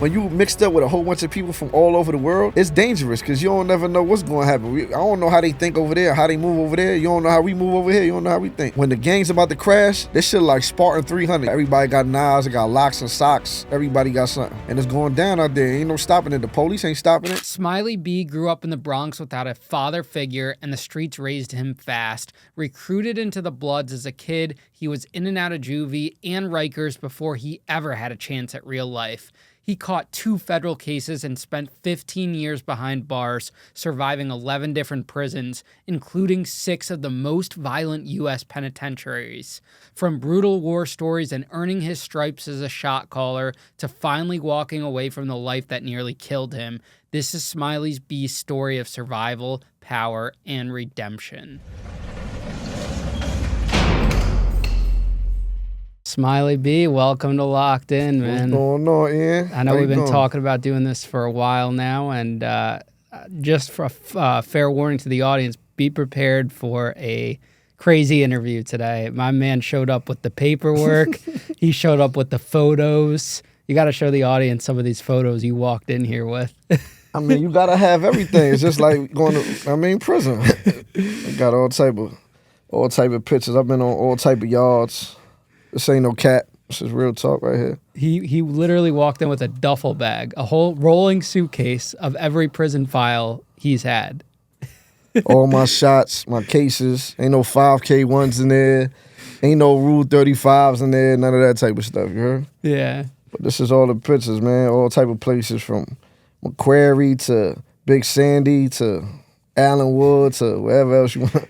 When you mixed up with a whole bunch of people from all over the world, it's dangerous because you don't never know what's going to happen. I don't know how they think over there, how they move over there. You don't know how we move over here. You don't know how we think. When the gang's about to crash, this shit like Spartan 300. Everybody got knives, they got locks and socks. Everybody got something. And it's going down out there. Ain't no stopping it. The police ain't stopping it. Smiley B grew up in the Bronx without a father figure, and the streets raised him fast. Recruited into the Bloods as a kid, he was in and out of juvie and Rikers before he ever had a chance at real life. He caught 2 federal cases and spent 15 years behind bars, surviving 11 different prisons, including 6 of the most violent U.S. penitentiaries. From brutal war stories and earning his stripes as a shot caller to finally walking away from the life that nearly killed him, this is Smiley B's story of survival, power, and redemption. Smiley B, welcome to Locked In, man. What's going on, Ian? I know we've been talking about doing this for a while now, and just for fair warning to the audience, be prepared for a crazy interview today. My man showed up with the paperwork. He showed up with the photos. You got to show the audience some of these photos you walked in here with. I mean, you got to have everything. It's just like going to, prison. I got all type of pictures. I've been on all type of yards. This ain't no cat. This is real talk right here. He literally walked in with a duffel bag, a whole rolling suitcase of every prison file he's had. All my shots, my cases. Ain't no 5K ones in there. Ain't no Rule 35s in there. None of that type of stuff, you heard? Yeah. But this is all the pictures, man. All type of places from Macquarie to Big Sandy to Allenwood to wherever else you want.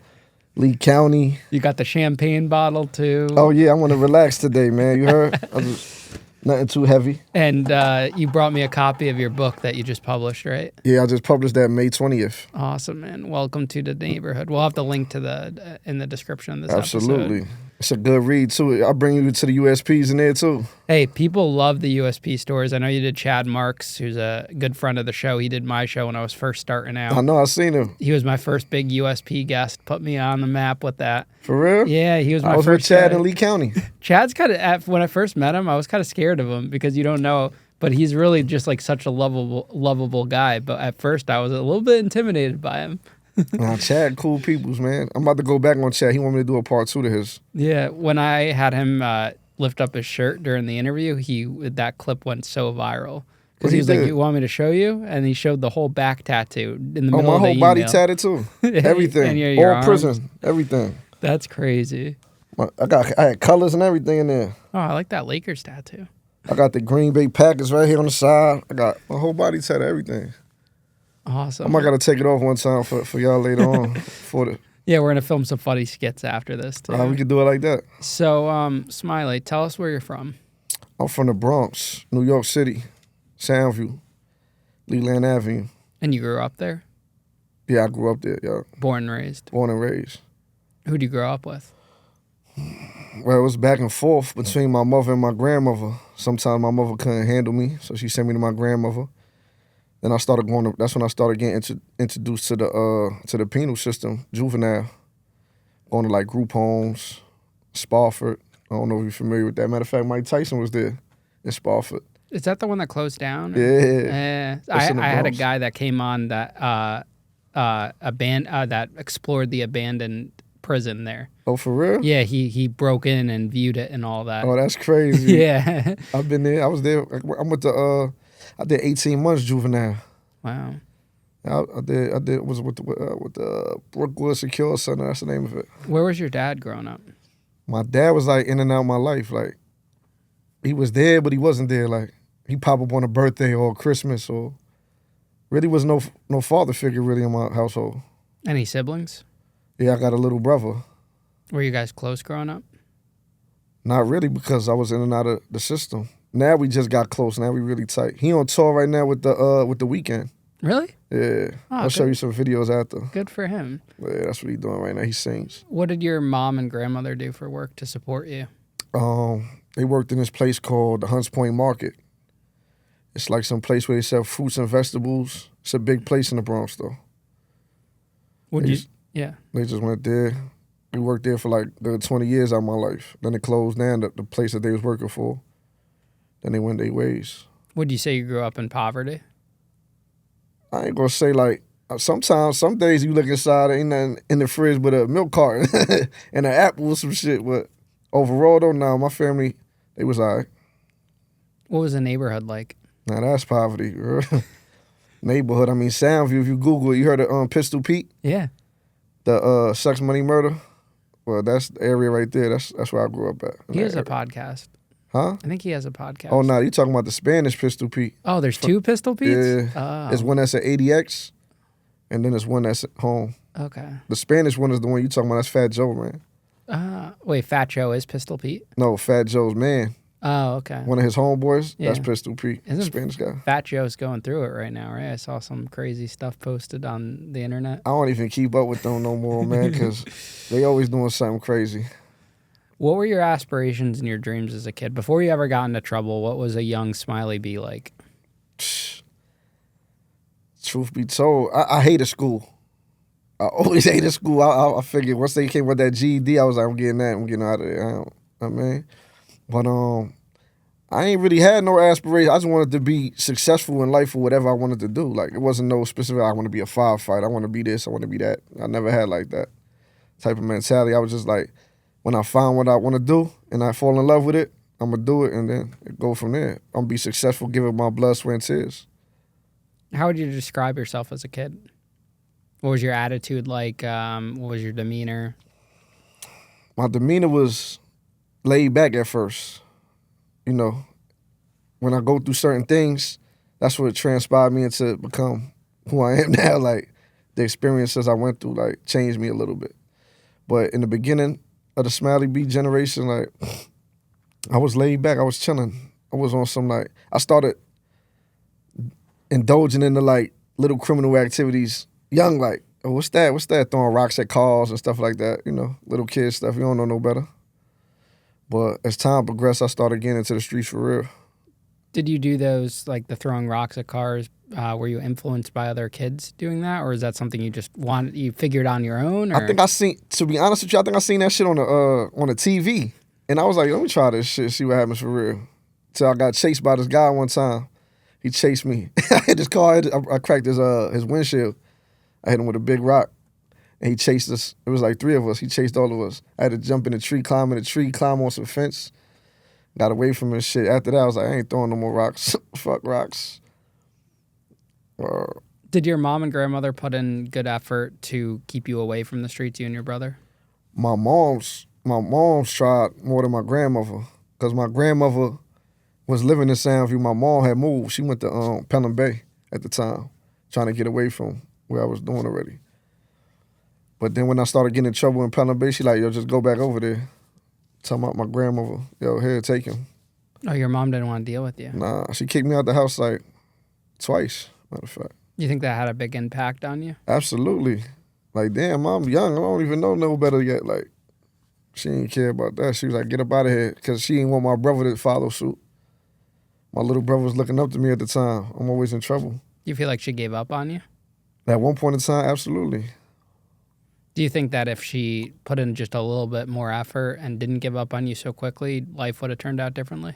Lee County. You got the champagne bottle, too. Oh, yeah. I want to relax today, man. You heard? Nothing too heavy. And you brought me a copy of your book that you just published, right? Yeah, I just published that May 20th. Awesome, man. Welcome to the neighborhood. We'll have the link to in the description of this Absolutely. episode. It's a good read, too. I'll bring you to the USPs in there, too. Hey, people love the USP stories. I know you did Chad Marks, who's a good friend of the show. He did my show when I was first starting out. I know. I seen him. He was my first big USP guest. Put me on the map with that. For real? Yeah, he was my first. I was first with Chad guy. in Lee County. Chad's kind of, when I first met him, I was kind of scared of him because you don't know, but he's really just like such a lovable guy. But at first, I was a little bit intimidated by him. Nah, Chad, cool peoples, man. I'm about to go back on Chad. He want me to do a part 2 to his. Yeah, when I had him lift up his shirt during the interview, that clip went so viral. Because he was like, "You want me to show you?" And he showed the whole back tattoo in the middle of the email. my whole body tatted too. Everything. your all arm. prison. Everything. That's crazy. I had colors and everything in there. Oh, I like that Lakers tattoo. I got the Green Bay Packers right here on the side. I got my whole body tatted, everything. Awesome. I might gotta take it off one time for y'all later on. Yeah, we're gonna film some funny skits after this too. We could do it like that. So, Smiley, tell us where you're from. I'm from the Bronx, New York City, Soundview, Leland Avenue. And you grew up there? Yeah, I grew up there, yeah. Born and raised? Born and raised. Who'd you grow up with? Well, it was back and forth between my mother and my grandmother. Sometimes my mother couldn't handle me, so she sent me to my grandmother. Then that's when I started getting introduced to the penal system, Juvenile. Going to like group homes, Spofford. I don't know if you're familiar with that. Matter of fact, Mike Tyson was there in Spofford. Is that the one that closed down? Yeah. I had a guy that came on that that explored the abandoned prison there. Oh, for real? Yeah, he broke in and viewed it and all that. Oh, that's crazy. Yeah. I've been there. I was there. I did 18 months juvenile. Wow. I was with the Brookwood Secure Center. That's the name of it. Where was your dad growing up? My dad was like in and out of my life. Like he was there, but he wasn't there. Like he pop up on a birthday or Christmas, or really was no father figure really in my household. Any siblings? Yeah, I got a little brother. Were you guys close growing up? Not really, because I was in and out of the system. Now we just got close. Now we really tight. He on tour right now with the Weeknd. Really? Yeah. I'll show you some videos after. Good for him. Yeah, that's what he's doing right now. He sings. What did your mom and grandmother do for work to support you? They worked in this place called the Hunts Point Market. It's like some place where they sell fruits and vegetables. It's a big place in the Bronx, though. Yeah. They just went there. We worked there for like the 20 years out of my life. Then it closed down, the place that they was working for. Then they went their ways. Would you say you grew up in poverty? I ain't gonna say like, sometimes, some days you look inside, ain't nothing in the fridge but a milk carton and an apple or some shit. But overall, though, nah, my family, they was all right. What was the neighborhood like? Now that's poverty, girl. Neighborhood. I mean, Soundview. If you Google it, you heard of Pistol Pete, Yeah. the Sex Money Murder. Well, that's the area right there. That's where I grew up at. He has a podcast. Huh? I think he has a podcast. Oh, no, you talking about the Spanish Pistol Pete? Oh, there's two Pistol Petes? Yeah. Oh. There's one that's at ADX, and then there's one that's at home. Okay. The Spanish one is the one you talking about. That's Fat Joe, man. Wait, Fat Joe is Pistol Pete? No, Fat Joe's man. Oh, okay. One of his homeboys, Yeah. that's Pistol Pete, Isn't Spanish guy. Fat Joe's going through it right now, right? I saw some crazy stuff posted on the internet. I don't even keep up with them no more, man, because they always doing something crazy. What were your aspirations and your dreams as a kid? Before you ever got into trouble, what was a young Smiley B like? Truth be told, I hated school. I always hated school. I figured once they came with that GED, I was like, I'm getting out of there. I mean, but I ain't really had no aspirations. I just wanted to be successful in life or whatever I wanted to do. Like, it wasn't no specific, I want to be a firefighter, I want to be this, I want to be that. I never had like that type of mentality. I was just like, when I find what I want to do and I fall in love with it, I'm going to do it and then go from there. I'm going to be successful, give it my blood, sweat, and tears. How would you describe yourself as a kid? What was your attitude like? What was your demeanor? My demeanor was laid back at first. You know, when I go through certain things, that's what transpired me into become who I am now. Like, the experiences I went through, like, changed me a little bit. But in the beginning of the Smiley B generation, like, I was laid back. I was chilling. I was on some, like, I started indulging in the, like, little criminal activities young, like, oh, what's that? What's that? Throwing rocks at cars and stuff like that, you know, little kid stuff. You don't know no better. But as time progressed, I started getting into the streets for real. Did you do those, like the throwing rocks at cars? Were you influenced by other kids doing that? Or is that something you just you figured on your own? Or? I think I seen, to be honest with you, I think I seen that shit on the TV. And I was like, let me try this shit, see what happens for real. Till I got chased by this guy one time. He chased me. I hit his car, I cracked his windshield. I hit him with a big rock, and he chased us. It was like 3 of us. He chased all of us. I had to jump in the tree, climb in the tree, climb on some fence. Got away from his shit. After that, I was like, I ain't throwing no more rocks. Fuck rocks. Did your mom and grandmother put in good effort to keep you away from the streets, you and your brother? My mom's tried more than my grandmother, because my grandmother was living in Soundview. My mom had moved. She went to Pelham Bay at the time, trying to get away from where I was doing already. But then when I started getting in trouble in Pelham Bay, she like, yo, just go back over there. Talking about my grandmother, yo, here, take him. Oh, your mom didn't want to deal with you? Nah, she kicked me out the house like twice, matter of fact. You think that had a big impact on you? Absolutely. Like, damn, I'm young. I don't even know no better yet. Like, she didn't care about that. She was like, get up out of here, because she didn't want my brother to follow suit. My little brother was looking up to me at the time. I'm always in trouble. You feel like she gave up on you? At one point in time, absolutely. Do you think that if she put in just a little bit more effort and didn't give up on you so quickly, life would have turned out differently?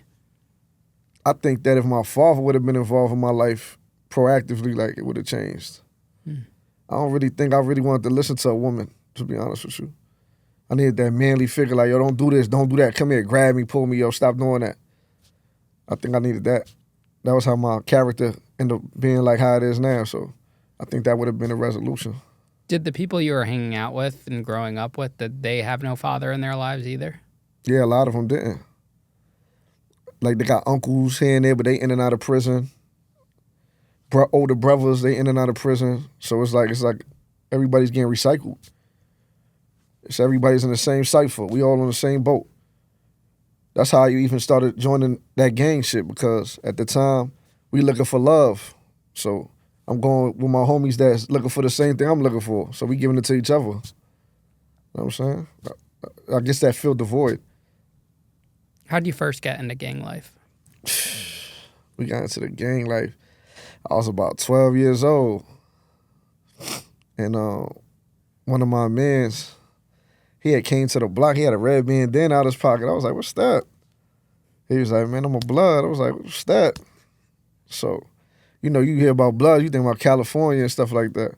I think that if my father would have been involved in my life proactively, like, it would have changed. I don't really think I really wanted to listen to a woman, to be honest with you. I needed that manly figure, like, yo, don't do this, don't do that. Come here, grab me, pull me, yo, stop doing that. I think I needed that. That was how my character ended up being like how it is now, so I think that would have been a resolution. Did the people you were hanging out with and growing up with, did they have no father in their lives either? Yeah, a lot of them didn't. Like, they got uncles here and there, but they in and out of prison. Older brothers, they in and out of prison. So it's like everybody's getting recycled. It's everybody's in the same cipher. We all on the same boat. That's how you even started joining that gang shit, because at the time, we looking for love. So I'm going with my homies that's looking for the same thing I'm looking for. So we giving it to each other. You know what I'm saying? I guess that filled the void. How did you first get into gang life? We got into the gang life. I was about 12 years old. And one of my mans, he had came to the block. He had a red bandana out of his pocket. I was like, what's that? He was like, man, I'm a blood. I was like, what's that? So, you know, you hear about blood, you think about California and stuff like that.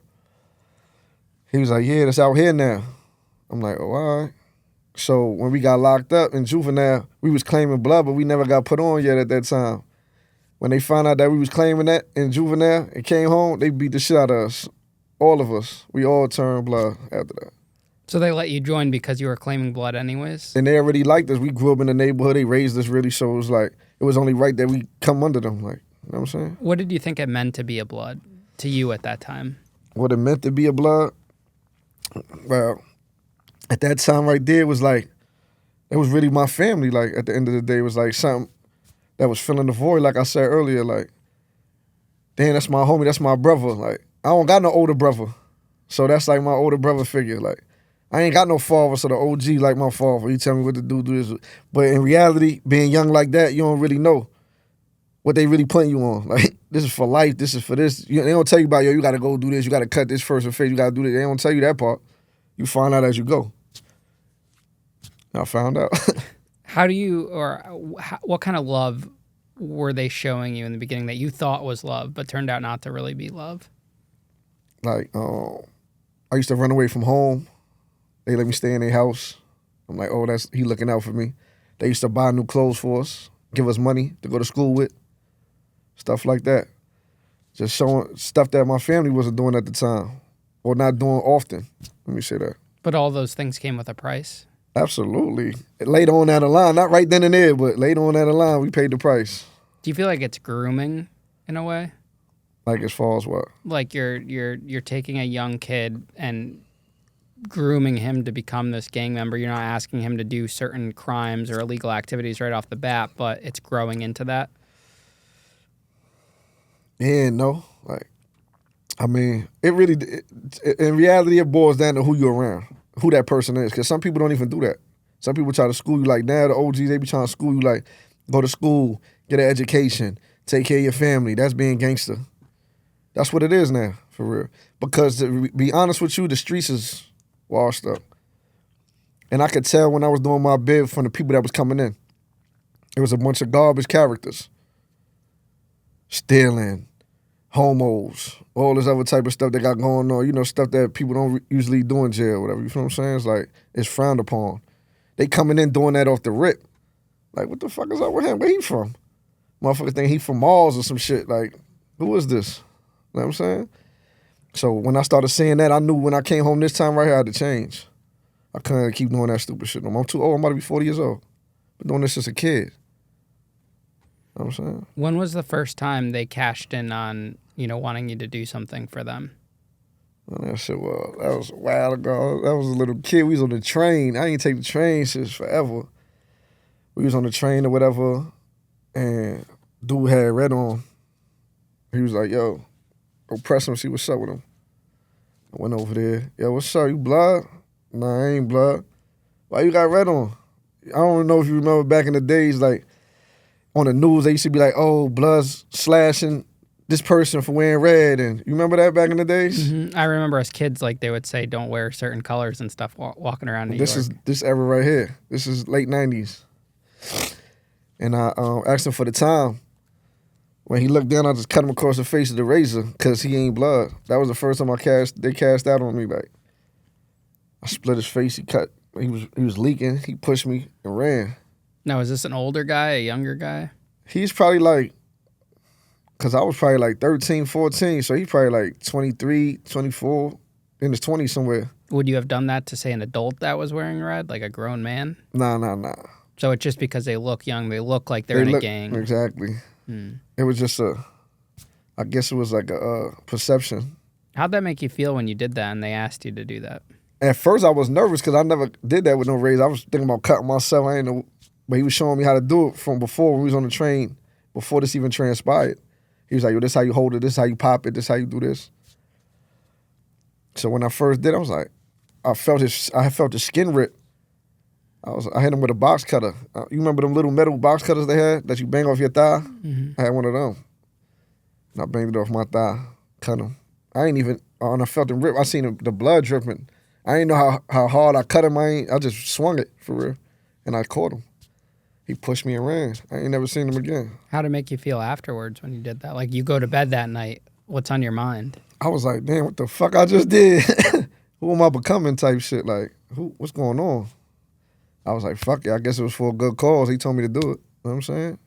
He was like, yeah, that's out here now. I'm like, oh, all right. So when we got locked up in Juvenile, we was claiming blood, but we never got put on yet at that time. When they found out that we was claiming that in Juvenile and came home, they beat the shit out of us. All of us. We all turned blood after that. So they let you join because you were claiming blood anyways? And they already liked us. We grew up in the neighborhood. They raised us really, so it was like, it was only right that we come under them. Like, you know what I'm saying? What did you think it meant to be a blood to you at that time? What it meant to be a blood? Well, at that time right there, it was like, it was really my family. Like, at the end of the day, it was like something that was filling the void, like I said earlier. Like, damn, that's my homie, that's my brother. Like, I don't got no older brother. So that's like my older brother figure. Like, I ain't got no father, so the OG like my father. He tell me what to do this. But in reality, being young like that, you don't really know what they really putting you on. Like, this is for life, this is for this. They don't tell you about, yo, you got to go do this, you got to cut this person's face, you got to do this. They don't tell you that part. You find out as you go. I found out. How do you, or what kind of love were they showing you in the beginning that you thought was love, but turned out not to really be love? Like, I used to run away from home. They let me stay in their house. I'm like, oh, he looking out for me. They used to buy new clothes for us, give us money to go to school with, stuff like that. Just showing stuff that my family wasn't doing at the time, or not doing often. Let me say that. But all those things came with a price? Absolutely. Later on down the line, not right then and there, but later on down the line, we paid the price. Do you feel like it's grooming in a way? Like as far as what? Like you're taking a young kid and grooming him to become this gang member. You're not asking him to do certain crimes or illegal activities right off the bat, but it's growing into that. Yeah, no. Like, I mean, in reality, it boils down to who you're around, who that person is. Because some people don't even do that. Some people try to school you like, now the OGs, they be trying to school you like, go to school, get an education, take care of your family. That's being gangster. That's what it is now, for real. Because to be honest with you, the streets is washed up. And I could tell when I was doing my bid from the people that was coming in. It was a bunch of garbage characters. Stealing, homos, all this other type of stuff they got going on. You know, stuff that people don't usually do in jail or whatever. You feel what I'm saying? It's like, it's frowned upon. They coming in doing that off the rip. Like, what the fuck is up with him? Where he from? Motherfucker think he from Mars or some shit. Like, who is this? You know what I'm saying? So when I started seeing that, I knew when I came home this time right here, I had to change. I couldn't keep doing that stupid shit no more. I'm too old. I'm about to be 40 years old. Been doing this since a kid. You know what I'm saying? When was the first time they cashed in on, wanting you to do something for them? Well, that was a while ago. That was a little kid. We was on the train. I ain't take the train since forever. We was on the train or whatever, and dude had red on. He was like, yo, go press him, see what's up with him. I went over there. Yo, what's up? You blood? Nah, I ain't blood. Why you got red on? I don't know if you remember back in the days, like, on the news, they used to be like, oh, blood's slashing this person for wearing red. And you remember that back in the days? Mm-hmm. I remember as kids, like, they would say don't wear certain colors and stuff walking around New York. This is this era right here. This is late 90s. And I asked him for the time. When he looked down, I just cut him across the face with the razor because he ain't blood. That was the first time they cast out on me. Like, I split his face. He was leaking. He pushed me and ran. Now, is this an older guy, a younger guy? He's probably like, because I was probably like 13, 14, so he's probably like 23, 24, in his 20s somewhere. Would you have done that to, say, an adult that was wearing red, like a grown man? Nah. So it's just because they look young, they look like they're in a gang. Exactly. It was just I guess it was like a perception. How'd that make you feel when you did that and they asked you to do that? At first, I was nervous because I never did that with no razor. I was thinking about cutting myself. I ain't know. But he was showing me how to do it from before when we was on the train, before this even transpired. He was like, yo, this how you hold it, this how you pop it, this how you do this. So when I first did it, I was like, I felt the skin rip. I hit him with a box cutter. You remember them little metal box cutters they had that you bang off your thigh? Mm-hmm. I had one of them. And I banged it off my thigh, cut him. I ain't even, and I felt him rip. I seen the blood dripping. I ain't know how hard I cut him. I just swung it for real. And I caught him. He pushed me and ran. I ain't never seen him again. How'd it make you feel afterwards when you did that? Like, you go to bed that night. What's on your mind? I was like, damn, what the fuck I just did? Who am I becoming type shit? Like, what's going on? I was like, fuck it. I guess it was for a good cause. He told me to do it. You know what I'm saying?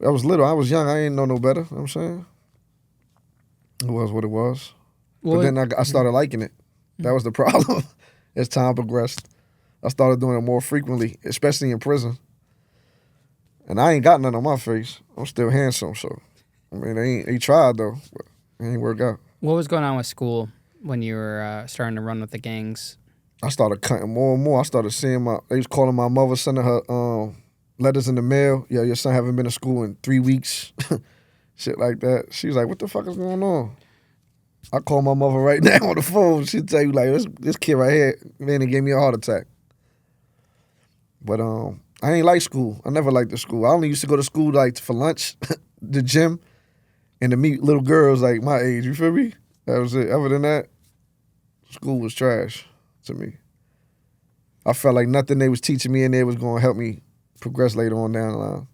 I was little. I was young. I ain't know no better. You know what I'm saying? It was what it was. But then I started liking it. That was the problem. As time progressed, I started doing it more frequently, especially in prison. And I ain't got nothing on my face. I'm still handsome, so. I mean, he tried, though, but it ain't work out. What was going on with school when you were starting to run with the gangs? I started cutting more and more. I started seeing they was calling my mother, sending her letters in the mail. Yeah, your son haven't been to school in 3 weeks. Shit like that. She was like, what the fuck is going on? I call my mother right now on the phone. She'll tell you, like, this kid right here, man, he gave me a heart attack. But I ain't like school. I never liked the school. I only used to go to school like for lunch, the gym, and to meet little girls like my age. You feel me? That was it. Other than that, school was trash to me. I felt like nothing they was teaching me in there was going to help me progress later on down the line.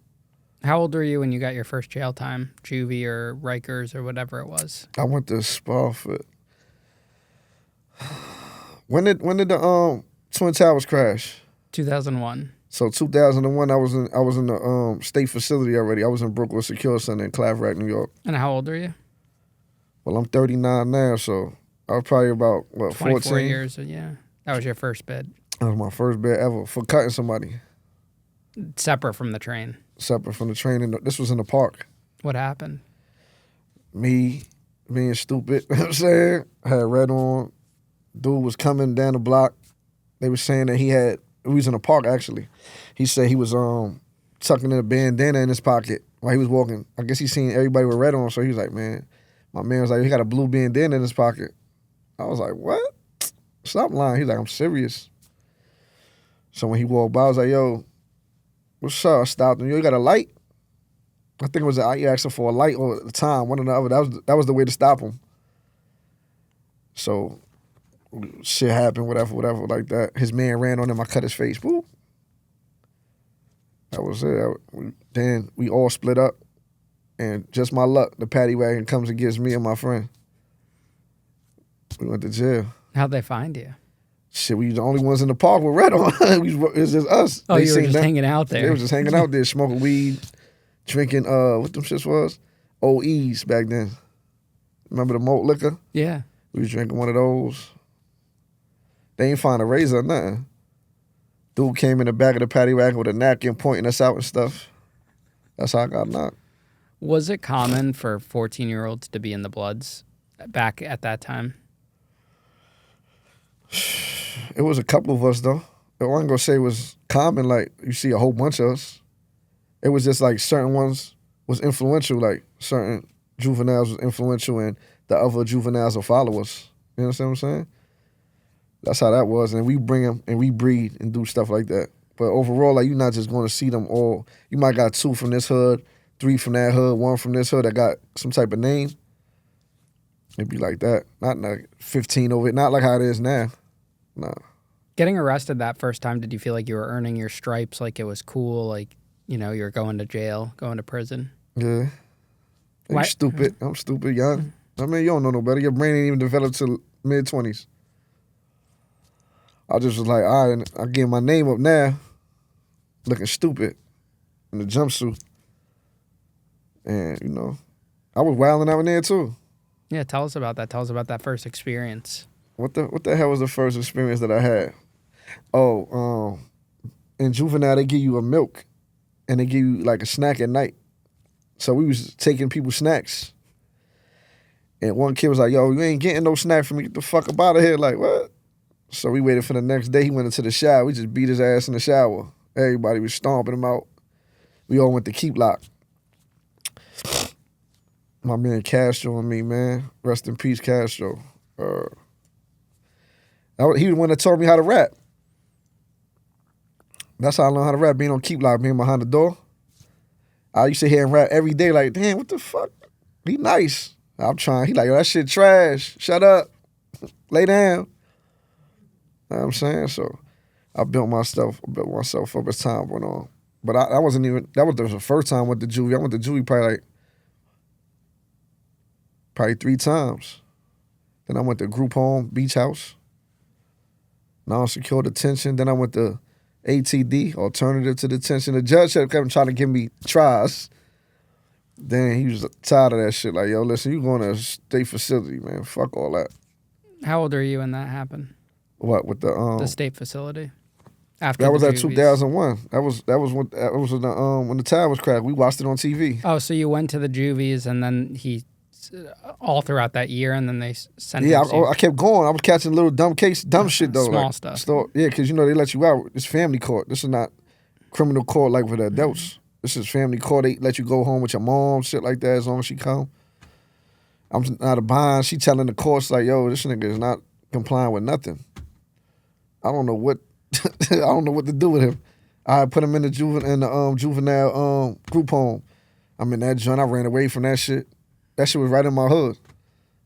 How old were you when you got your first jail time? Juvie or Rikers or whatever it was? I went to Spofford. When did the Twin Towers crash? 2001. So 2001, I was in the state facility already. I was in Brooklyn Secure Center in Claverack, New York. And how old are you? Well, I'm 39 now, so I was probably about, 24 14? years, yeah. That was your first bid. That was my first bid ever for cutting somebody. Separate from the train. Separate from the train. This was in the park. What happened? Me being stupid, you know what I'm saying? I had red on. Dude was coming down the block. They were saying that we was in the park actually. He said he was tucking in a bandana in his pocket while he was walking. I guess he seen everybody with red on, so he was like, man, my man was like, he got a blue bandana in his pocket. I was like, what? Stop lying. He's like, I'm serious. So when he walked by, I was like, yo, what's up? I stopped him. Yo, you got a light? I think it was you asked him for a light or at the time, one or the other. That was the way to stop him. So shit happened, whatever, like that. His man ran on him. I cut his face. Boop. That was it. Then we all split up. And just my luck, the paddy wagon comes and gets me and my friend. We went to jail. How'd they find you? Shit, we the only ones in the park with red on. It was just us. Oh, you were just hanging out there. They was just hanging out there, smoking weed, drinking, what them shits was? OEs back then. Remember the malt liquor? Yeah. We was drinking one of those. They ain't find a razor or nothing. Dude came in the back of the paddy wagon with a napkin pointing us out and stuff. That's how I got knocked. Was it common for 14-year-olds to be in the Bloods back at that time? It was a couple of us, though. I wasn't going to say it was common, like you see a whole bunch of us. It was just like certain ones was influential, like certain juveniles was influential and the other juveniles will follow us. You know what I'm saying? That's how that was. And we bring them and we breed and do stuff like that. But overall, like, you're not just going to see them all. You might got 2 from this hood, 3 from that hood, 1 from this hood that got some type of name. It'd be like that. Not like 15 over it. Not like how it is now. No. Getting arrested that first time, did you feel like you were earning your stripes, like it was cool, like, you know, you're going to jail, going to prison? Yeah. I'm stupid. I'm stupid, young. I mean, you don't know no better. Your brain ain't even developed till mid-20s. I just was like, all right, I get my name up now, looking stupid in the jumpsuit. And, you know, I was wilding out in there too. Yeah, tell us about that. Tell us about that first experience. What the hell was the first experience that I had? Oh, in Juvenile, they give you a milk and they give you like a snack at night. So we was taking people's snacks. And one kid was like, yo, you ain't getting no snack from me. Get the fuck up out of here. Like, what? So we waited for the next day. He went into the shower. We just beat his ass in the shower. Everybody was stomping him out. We all went to Keep Lock. My man Castro and me, man. Rest in peace, Castro. He the one that taught me how to rap. That's how I learned how to rap, being on Keep Lock, being behind the door. I used to hear him rap every day like, damn, what the fuck? He nice. I'm trying. He like, yo, that shit trash. Shut up. Lay down. You know what I'm saying? So I built myself up as time went on. But that wasn't even, that was the first time I went to juvie. I went to juvie probably 3 times. Then I went to group home, beach house, non-secure detention. Then I went to ATD, alternative to detention. The judge kept trying to give me tries. Then he was tired of that shit. Like, yo, listen, you going to a state facility, man. Fuck all that. How old are you when that happened? What, with the state facility? After that was at juvies? 2001. That was when the tire was cracked. We watched it on TV. Oh, so you went to the juvies and then all throughout that year, and then they sent Yeah, you. I kept going. I was catching little dumb shit though. Small stuff. Yeah, because they let you out. It's family court. This is not criminal court like for the adults. Mm-hmm. This is family court. They let you go home with your mom, shit like that, as long as she come. I'm not a bind. She telling the courts like, yo, this nigga is not complying with nothing. I don't know what I don't know what to do with him. I put him in the juvenile group home. I'm in that joint. I ran away from that shit. That shit was right in my hood.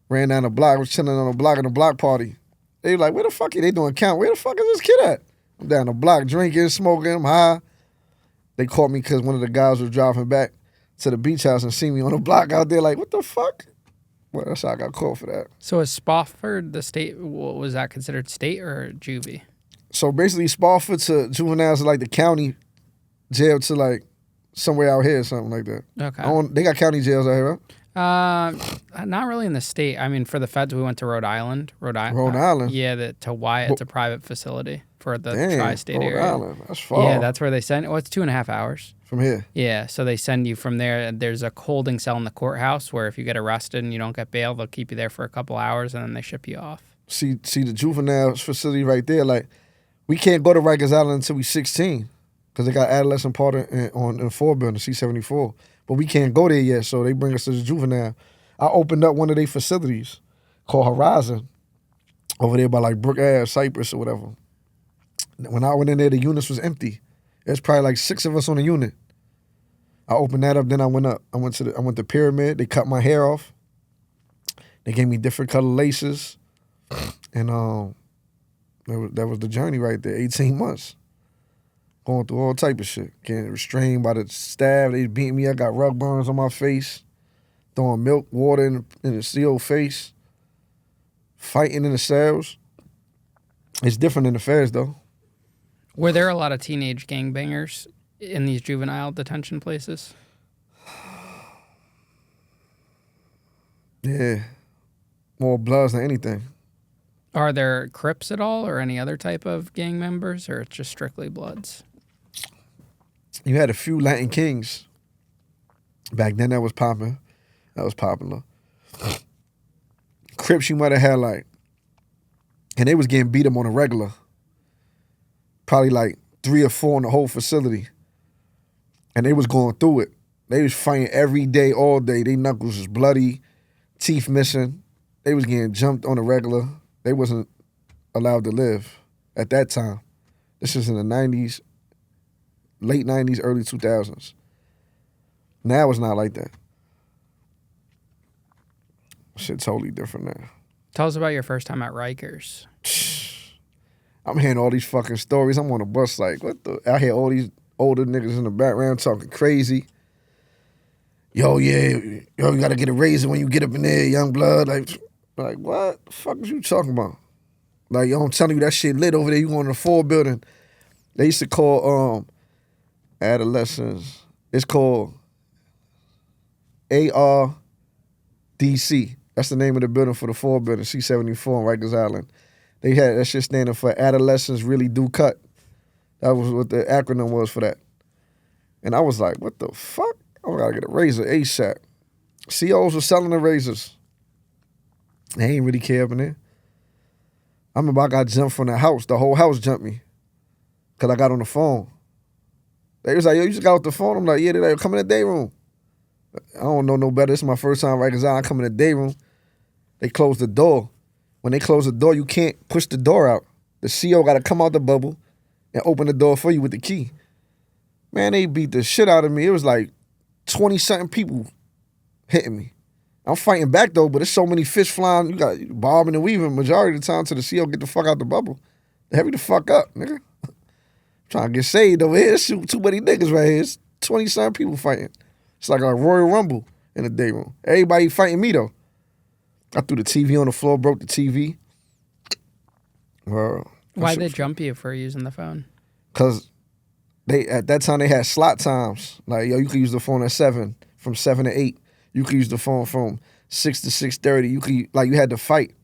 Ran down the block. I was chilling on the block in the block party. They like, where the fuck are they doing count? Where the fuck is this kid at? I'm down the block drinking, smoking, I'm high. They caught me because one of the guys was driving back to the beach house and see me on the block out there like, what the fuck? Well, that's how I got caught for that. So is Spofford the state, was that considered state or juvie? So basically Spofford to juveniles is like the county jail to like somewhere out here or something like that. Okay. They got county jails out here, right? Not really in the state. I mean, for the feds, we went to Rhode Island. Rhode Island? Yeah, to Wyatt. It's a private facility for the tri-state Rhode area. Island. That's far. Yeah, that's where they send. Well, it's 2.5 hours. From here? Yeah, so they send you from there. There's a holding cell in the courthouse where if you get arrested and you don't get bail, they'll keep you there for a couple hours and then they ship you off. See the juvenile facility right there, like, we can't go to Rikers Island until we 16 because they got adolescent part in 4 building, C-74. But we can't go there yet, so they bring us to the juvenile. I opened up one of their facilities called Horizon over there by like Brook Ave, Cypress or whatever. When I went in there, the units was empty. There's probably like 6 of us on the unit. I opened that up, then I went up. I went to Pyramid. They cut my hair off. They gave me different color laces, and that was the journey right there. 18 months, going through all type of shit. Getting restrained by the staff. They beat me. I got rug burns on my face, throwing milk, water in the sealed face, fighting in the cells. It's different in the feds though. Were there a lot of teenage gangbangers in these juvenile detention places? Yeah. More Bloods than anything. Are there Crips at all or any other type of gang members, or it's just strictly Bloods? You had a few Latin Kings. Back then that was popular. Crips you might have had like, and they was getting beat up on a regular. Probably like 3 or 4 in the whole facility. And they was going through it. They was fighting every day, all day. They knuckles was bloody, teeth missing. They was getting jumped on a regular. They wasn't allowed to live at that time. This is in the 90s, late 90s, early 2000s. Now it's not like that. Shit totally different now. Tell us about your first time at Rikers. I'm hearing all these fucking stories. I'm on a bus like, what the? I hear all these older niggas in the background talking crazy. Yo, you gotta get a razor when you get up in there, young blood. Like what the fuck is you talking about? Like, yo, I'm telling you, that shit lit over there. You going to the 4 building. They used to call adolescents. It's called ARDC. That's the name of the building for the 4 building, C-74 on Rikers Island. They had that shit standing for Adolescents Really Do Cut. That was what the acronym was for that. And I was like, what the fuck? I gotta get a razor ASAP. COs were selling the razors. They ain't really care up in there. I remember I got jumped from the house. The whole house jumped me. Because I got on the phone. They was like, yo, you just got off the phone? I'm like, yeah, they're like, come in the day room. I don't know no better. This is my first time Rikers Island. I come in the day room. They closed the door. When they close the door, you can't push the door out. The CO got to come out the bubble and open the door for you with the key. Man, they beat the shit out of me. It was like 20-something people hitting me. I'm fighting back, though, but there's so many fish flying. You got bobbing and weaving majority of the time till the CO get the fuck out the bubble. Hurry the fuck up, nigga. Trying to get saved over here. Shoot, too many niggas right here. It's 20-something people fighting. It's like a Royal Rumble in the day room. Everybody fighting me, though. I threw the TV on the floor, broke the TV. Why'd they jump you for using the phone? Because at that time, they had slot times. Like, yo, you could use the phone at 7, from 7 to 8. You could use the phone from 6 to 6:30. You had to fight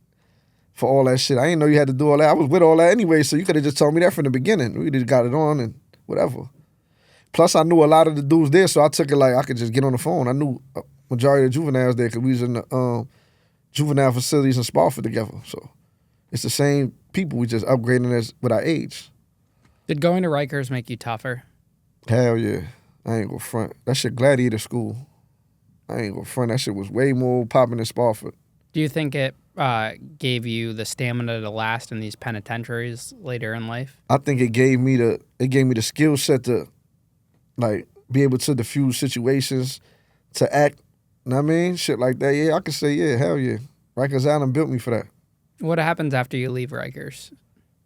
for all that shit. I didn't know you had to do all that. I was with all that anyway, so you could have just told me that from the beginning. We just got it on and whatever. Plus, I knew a lot of the dudes there, so I took it like I could just get on the phone. I knew a majority of the juveniles there because we was in the juvenile facilities in Spofford together. So it's the same people. We just upgrading us with our age. Did going to Rikers make you tougher? Hell yeah. I ain't gonna front. That shit gladiator school. I ain't gonna front. That shit was way more popping than Spofford. Do you think it gave you the stamina to last in these penitentiaries later in life? I think it gave me the skill set to like be able to diffuse situations, to act. You know what I mean? Shit like that. Yeah, I could say yeah, hell yeah. Rikers Island built me for that. What happens after you leave Rikers?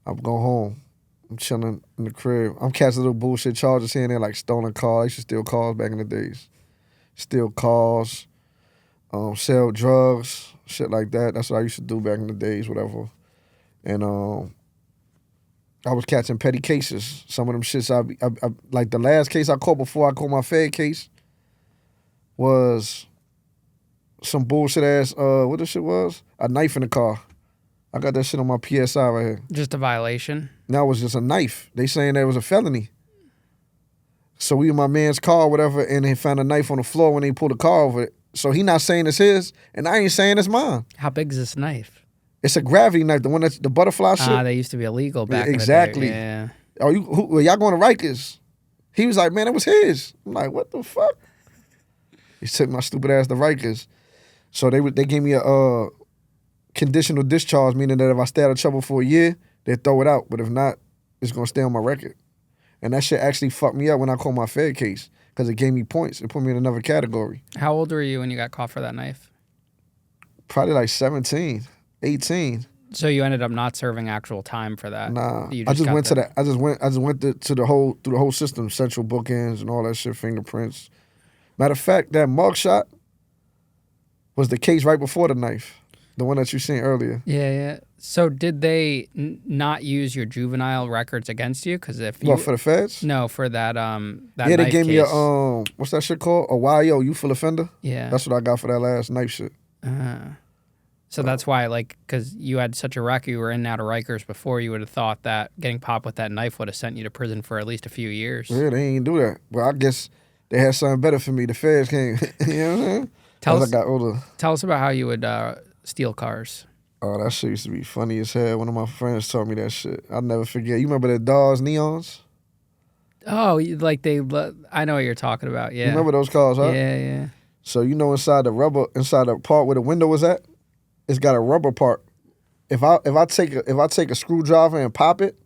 I'm going home. I'm chilling in the crib. I'm catching little bullshit charges here and there, like stolen cars. I used to steal cars back in the days. Steal cars, sell drugs, shit like that. That's what I used to do back in the days, whatever. And I was catching petty cases. Some of them shits, I like the last case I caught before I caught my Fed case was some bullshit ass, what the shit was? A knife in the car. I got that shit on my PSI right here. Just a violation? No, it was just a knife. They saying that it was a felony. So we in my man's car or whatever, and they found a knife on the floor when they pulled the car over it. So he not saying it's his, and I ain't saying it's mine. How big is this knife? It's a gravity knife, the one that's the butterfly shit. They used to be illegal back exactly. in the day. Yeah. Oh, y'all going to Rikers? He was like, man, it was his. I'm like, what the fuck? He took my stupid ass to Rikers. So they gave me a conditional discharge, meaning that if I stay out of trouble for a year, they throw it out. But if not, it's gonna stay on my record. And that shit actually fucked me up when I called my Fed case because it gave me points. It put me in another category. How old were you when you got caught for that knife? Probably like 17, 18. So you ended up not serving actual time for that. Nah, I just went to that. I just went to the whole system, central bookends and all that shit, fingerprints. Matter of fact, that mugshot was the case right before the knife, the one that you seen earlier. Yeah. So did they not use your juvenile records against you? Because if you, what, for the feds? No, for that that yeah, they knife gave case. me a what's that shit called? A YO, youthful offender. Yeah, that's what I got for that last knife shit. So that's why, like, because you had such a record, you were in and out of Rikers before, you would have thought that getting popped with that knife would have sent you to prison for at least a few years. Yeah, they ain't do that. But I guess they had something better for me. The feds came. You know what I'm saying? As I got older. Tell us about how you would steal cars. Oh, that shit used to be funny as hell. One of my friends taught me that shit. I'll never forget. You remember the Dawes Neons? Oh, like I know what you're talking about, yeah. You remember those cars, huh? Yeah. So you know inside the part where the window was at, it's got a rubber part. If I take a screwdriver and pop it,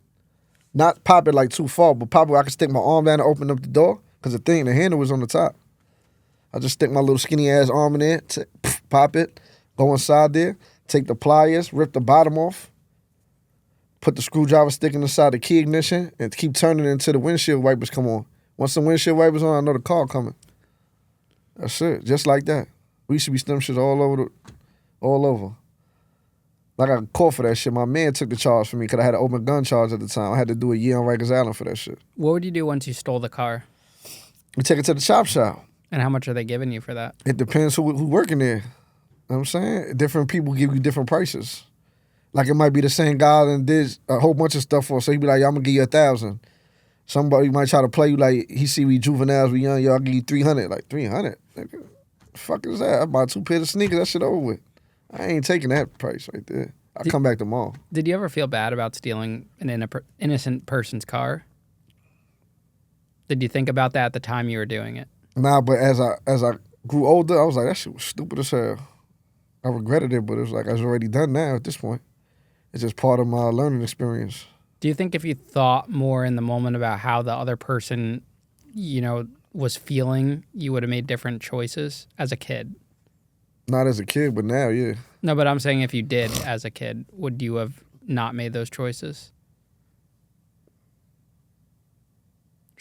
not pop it like too far, but pop it, I can stick my arm down and open up the door, because the handle was on the top. I just stick my little skinny ass arm in there, pop it, go inside there, take the pliers, rip the bottom off, put the screwdriver sticking inside the key ignition, and keep turning it until the windshield wipers come on. Once the windshield wipers on, I know the car coming. That's it, just like that. We used to be stem shit all over. Like I got caught for that shit. My man took the charge for me because I had an open gun charge at the time. I had to do a year on Rikers Island for that shit. What would you do once you stole the car? We take it to the chop shop. And how much are they giving you for that? It depends who working there. You know what I'm saying? Different people give you different prices. Like it might be the same guy that did a whole bunch of stuff for us. So he'd be like, I'm going to give you 1,000. Somebody might try to play you like, he see we juveniles, we young, y'all give you 300. Like 300? Nigga, the fuck is that? I bought 2 pairs of sneakers, that shit over with. I ain't taking that price right there. I'll come back tomorrow. Did you ever feel bad about stealing an innocent person's car? Did you think about that at the time you were doing it? Nah, but as I grew older, I was like, that shit was stupid as hell. I regretted it, but it was like I was already done now at this point. It's just part of my learning experience. Do you think if you thought more in the moment about how the other person, was feeling, you would have made different choices as a kid? Not as a kid, but now, yeah. No, but I'm saying if you did as a kid, would you have not made those choices?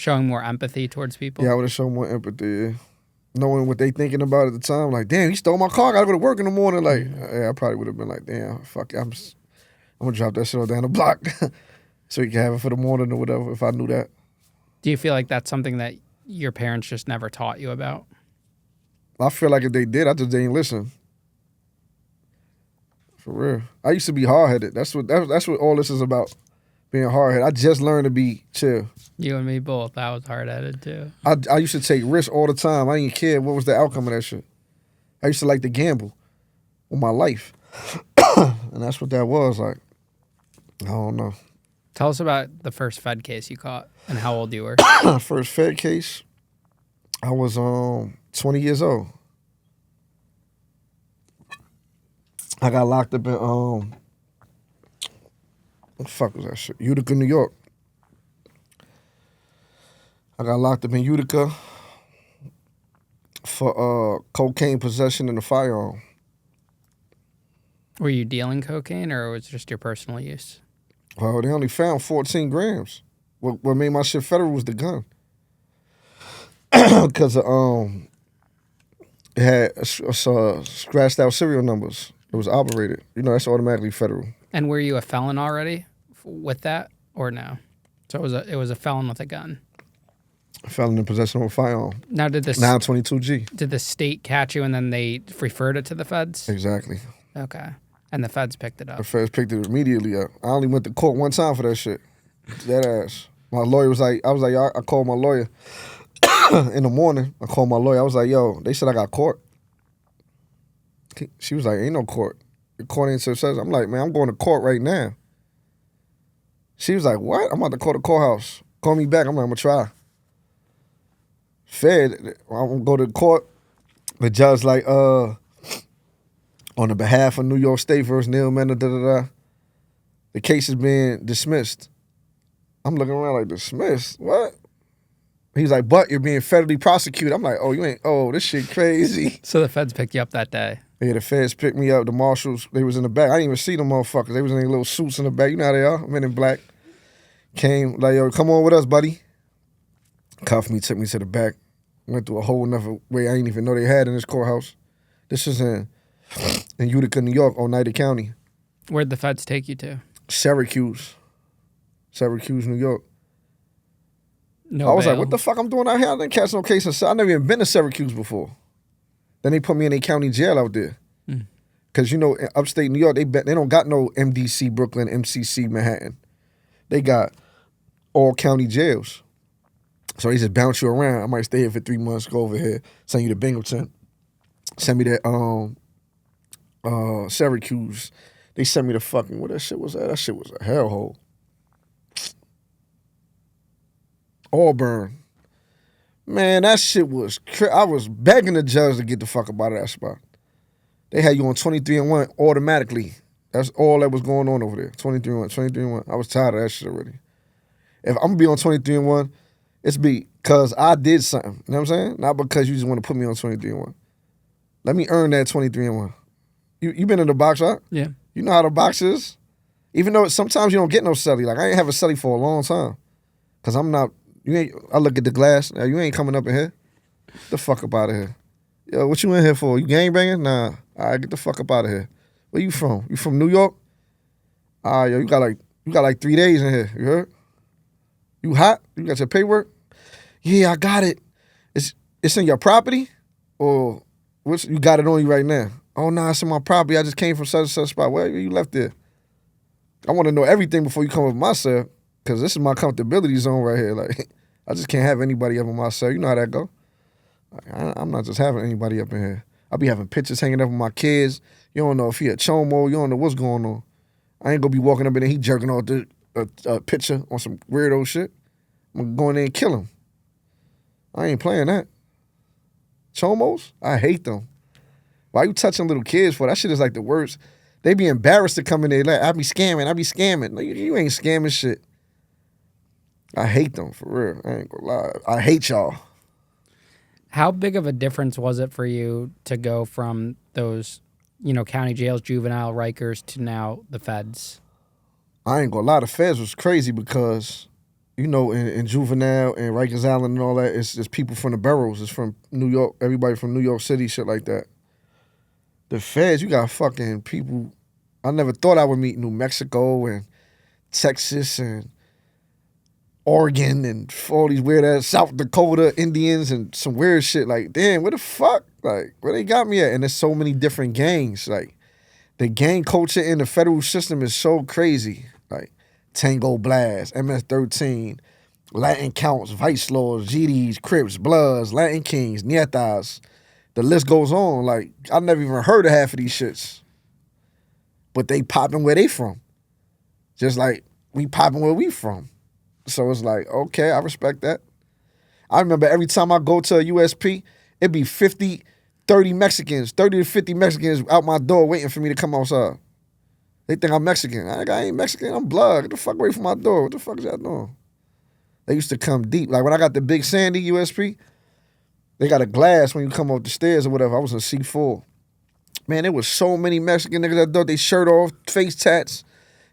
Showing more empathy towards people? Yeah, I would have shown more empathy. Yeah. Knowing what they thinking about at the time. Like, damn, he stole my car. I got to go to work in the morning. Like, yeah, I probably would have been like, damn, fuck, I'm going to drop that shit all down the block so you can have it for the morning or whatever if I knew that. Do you feel like that's something that your parents just never taught you about? I feel like if they did, I just didn't listen. For real. I used to be hard-headed. That's what all this is about, being hard-headed. I just learned to be chill. You and me both. I was hard-headed too. I used to take risks all the time. I didn't care what was the outcome of that shit. I used to like to gamble with my life. And that's what that was like. I don't know. Tell us about the first Fed case you caught and how old you were. First Fed case, I was 20 years old. I got locked up in what the fuck was that shit? Utica, New York. I got locked up in Utica for cocaine possession and a firearm. Were you dealing cocaine or was it just your personal use? Well, they only found 14 grams. What made my shit federal was the gun. Because it had scratched out serial numbers. It was operated. You know, that's automatically federal. And were you a felon already with that or no? So it was a felon with a gun. A felon in possession of a firearm. Now did this 922G. Did the state catch you and then they referred it to the feds? Exactly. Okay. And the feds picked it up. The feds picked it immediately up. I only went to court one time for that shit. That ass. My lawyer was like, I called my lawyer in the morning. I called my lawyer. I was like, yo, they said I got court. She was like, ain't no court. The court ain't so says. I'm like, man, I'm going to court right now. She was like, what? I'm about to call the courthouse. Call me back. I'm like, I'm going to try. Fed, I'm going to go to court. The judge like, on the behalf of New York State versus Neil Mender, the case is being dismissed. I'm looking around like, dismissed? What? He's like, but you're being federally prosecuted. I'm like, this shit crazy. So the feds picked you up that day? Yeah, the feds picked me up. The marshals, they was in the back. I didn't even see them motherfuckers. They was in their little suits in the back. You know how they are, men in black. Came, like, yo, come on with us, buddy. Cuffed me, took me to the back. Went through a whole nother way I didn't even know they had in this courthouse. This was in Utica, New York, Oneida County. Where'd the feds take you to? Syracuse, New York. No I was bail? like, what the fuck I'm doing out here? I didn't catch no case. I never even been to Syracuse before. Then they put me in a county jail out there. Because, you know, in upstate New York, they don't got no MDC, Brooklyn, MCC, Manhattan. They got all county jails. So they just bounce you around. I might stay here for 3 months, go over here, send you to Binghamton. Send me that Syracuse. They sent me to fucking, what that shit was at? That shit was a hellhole. Auburn. Man, that shit was I was begging the judge to get the fuck up out of that spot. They had you on 23-1 automatically. That's all that was going on over there. 23-1. I was tired of that shit already. If I'm gonna be on 23-1, it's because I did something. You know what I'm saying? Not because you just want to put me on 23-1. Let me earn that 23-1. You been in the box, right? Yeah. You know how the box is? Even though sometimes you don't get no celly. Like, I ain't have a celly for a long time. Because I'm not, I look at the glass, you ain't coming up in here. Get the fuck up out of here. Yo, what you in here for? You gangbanging? Nah. All right, get the fuck up out of here. Where you from? You from New York? Yo, you got like 3 days in here. You heard? You hot? You got your paperwork? Yeah, I got it. It's in your property? Or you got it on you right now? Oh, nah, it's in my property. I just came from such and such spot. Where you left there? I want to know everything before you come with my cell, because this is my comfortability zone right here. Like, I just can't have anybody up in my cell. You know how that go. Like, I'm not just having anybody up in here. I be having pictures hanging up with my kids. You don't know if he a chomo. You don't know what's going on. I ain't gonna be walking up in there, he jerking off a picture on some weirdo shit. I'm gonna go in there and kill him. I ain't playing that. Chomos? I hate them. Why you touching little kids for? That shit is like the worst. They be embarrassed to come in there like, I be scamming. No, you ain't scamming shit. I hate them, for real. I ain't gonna lie. I hate y'all. How big of a difference was it for you to go from those, county jails, Juvenile, Rikers, to now the feds? I ain't gonna lie. The feds was crazy because you know, in Juvenile and Rikers Island and all that, it's just people from the boroughs. It's from New York, everybody from New York City, shit like that. The feds, you got fucking people. I never thought I would meet New Mexico and Texas and Oregon and all these weird ass South Dakota Indians and some weird shit. Like, damn, where the fuck? Like, where they got me at? And there's so many different gangs. Like, the gang culture in the federal system is so crazy. Like, Tango Blast, MS-13, Latin Counts, Vice Lords, GDs, Crips, Bloods, Latin Kings, Nietas. The list goes on. Like, I never even heard of half of these shits. But they popping where they from. Just like we popping where we from. So it's like, okay, I respect that. I remember every time I go to a USP, it'd be 30 Mexicans, 30 to 50 Mexicans out my door waiting for me to come outside. They think I'm Mexican. I ain't Mexican, I'm blood. Get the fuck away from my door. What the fuck is y'all doing? They used to come deep. Like when I got the Big Sandy USP, they got a glass when you come up the stairs or whatever. I was in C4. Man, there was so many Mexican niggas that thought they shirt off, face tats.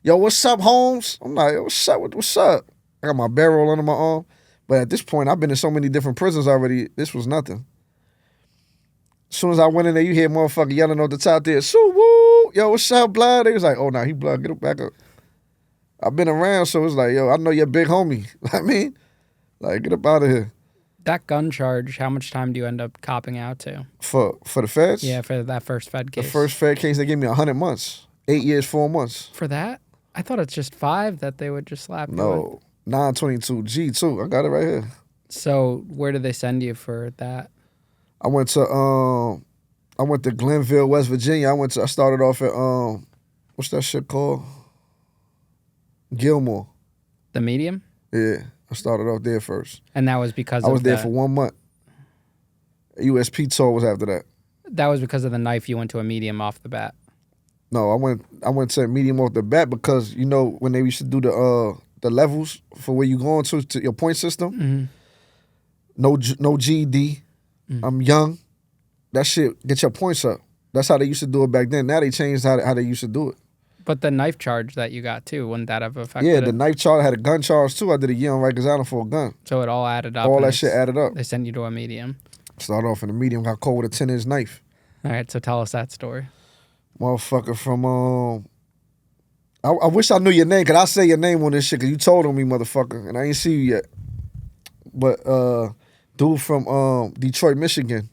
Yo, what's up, Holmes? I'm like, what's up? What's up? I got my barrel under my arm. But at this point, I've been in so many different prisons already. This was nothing. As soon as I went in there, you hear motherfucker yelling off the top there, "Sue woo! Yo, what's up, blood?" They was like, "Oh, nah, he blood. Get him back up." I've been around, so it's like, yo, I know you're a big homie. I mean, like, get up out of here. That gun charge, how much time do you end up copping out to? For the feds? Yeah, for that first Fed case. The first Fed case, they gave me 100 months. 8 years, 4 months. For that? I thought it's just 5 that they would just slap you with. No, 922 G2. I got it right here. So where did they send you for that? I went to Glenville, West Virginia. I started off at what's that shit called? Gilmore. The medium? Yeah, I started off there first. And that was because I was there for 1 month. USP tour was after that. That was because of the knife you went to a medium off the bat. No, I went to a medium off the bat because, you know, when they used to do the levels for where you going to your point system, no GED. I'm young. That shit get your points up. That's how they used to do it back then. Now they changed how they used to do it. But the knife charge that you got too, wouldn't that have affected Yeah, it? the knife charge, I had a gun charge too. I did a year on Rikers Island for a gun. So it all added up. All that shit added up. They sent you to a medium. Started off in the medium, got caught with a 10-inch knife. All right, so tell us that story. Motherfucker from I wish I knew your name, cause I say your name on this shit, cause you told on me, motherfucker, and I ain't see you yet. But dude from Detroit, Michigan.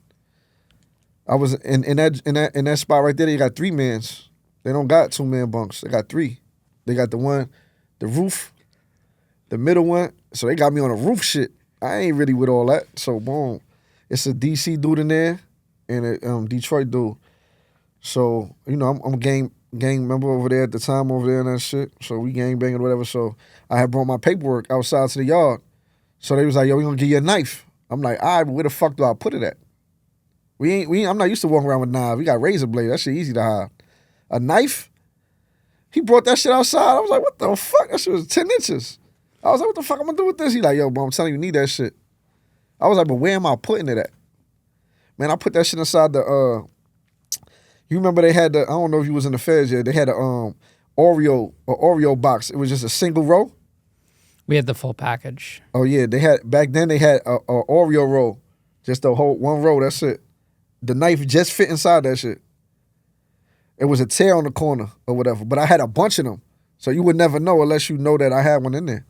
I was in that spot right there. They got 3 mans. They don't got 2-man bunks. They got 3. They got the roof, the middle one. So they got me on a roof shit. I ain't really with all that. So boom, it's a DC dude in there and a Detroit dude. So you know I'm a gang member over there at the time over there and that shit. So we gang banging or whatever. So I had brought my paperwork outside to the yard. So they was like, "Yo, we gonna give you a knife." I'm like, "All right, but where the fuck do I put it at?" I'm not used to walking around with knives. We got razor blades. That shit easy to hide. A knife? He brought that shit outside. I was like, what the fuck? That shit was 10 inches. I was like, what the fuck I'm gonna do with this? He like, yo, bro, I'm telling you need that shit. I was like, but where am I putting it at? Man, I put that shit inside the, you remember they had I don't know if you was in the feds yet, they had a Oreo box. It was just a single row. We had the full package. Oh yeah, back then they had a Oreo roll. Just the whole one row, that's it. The knife just fit inside that shit. It was a tear on the corner or whatever, but I had a bunch of them. So you would never know unless you know that I had one in there.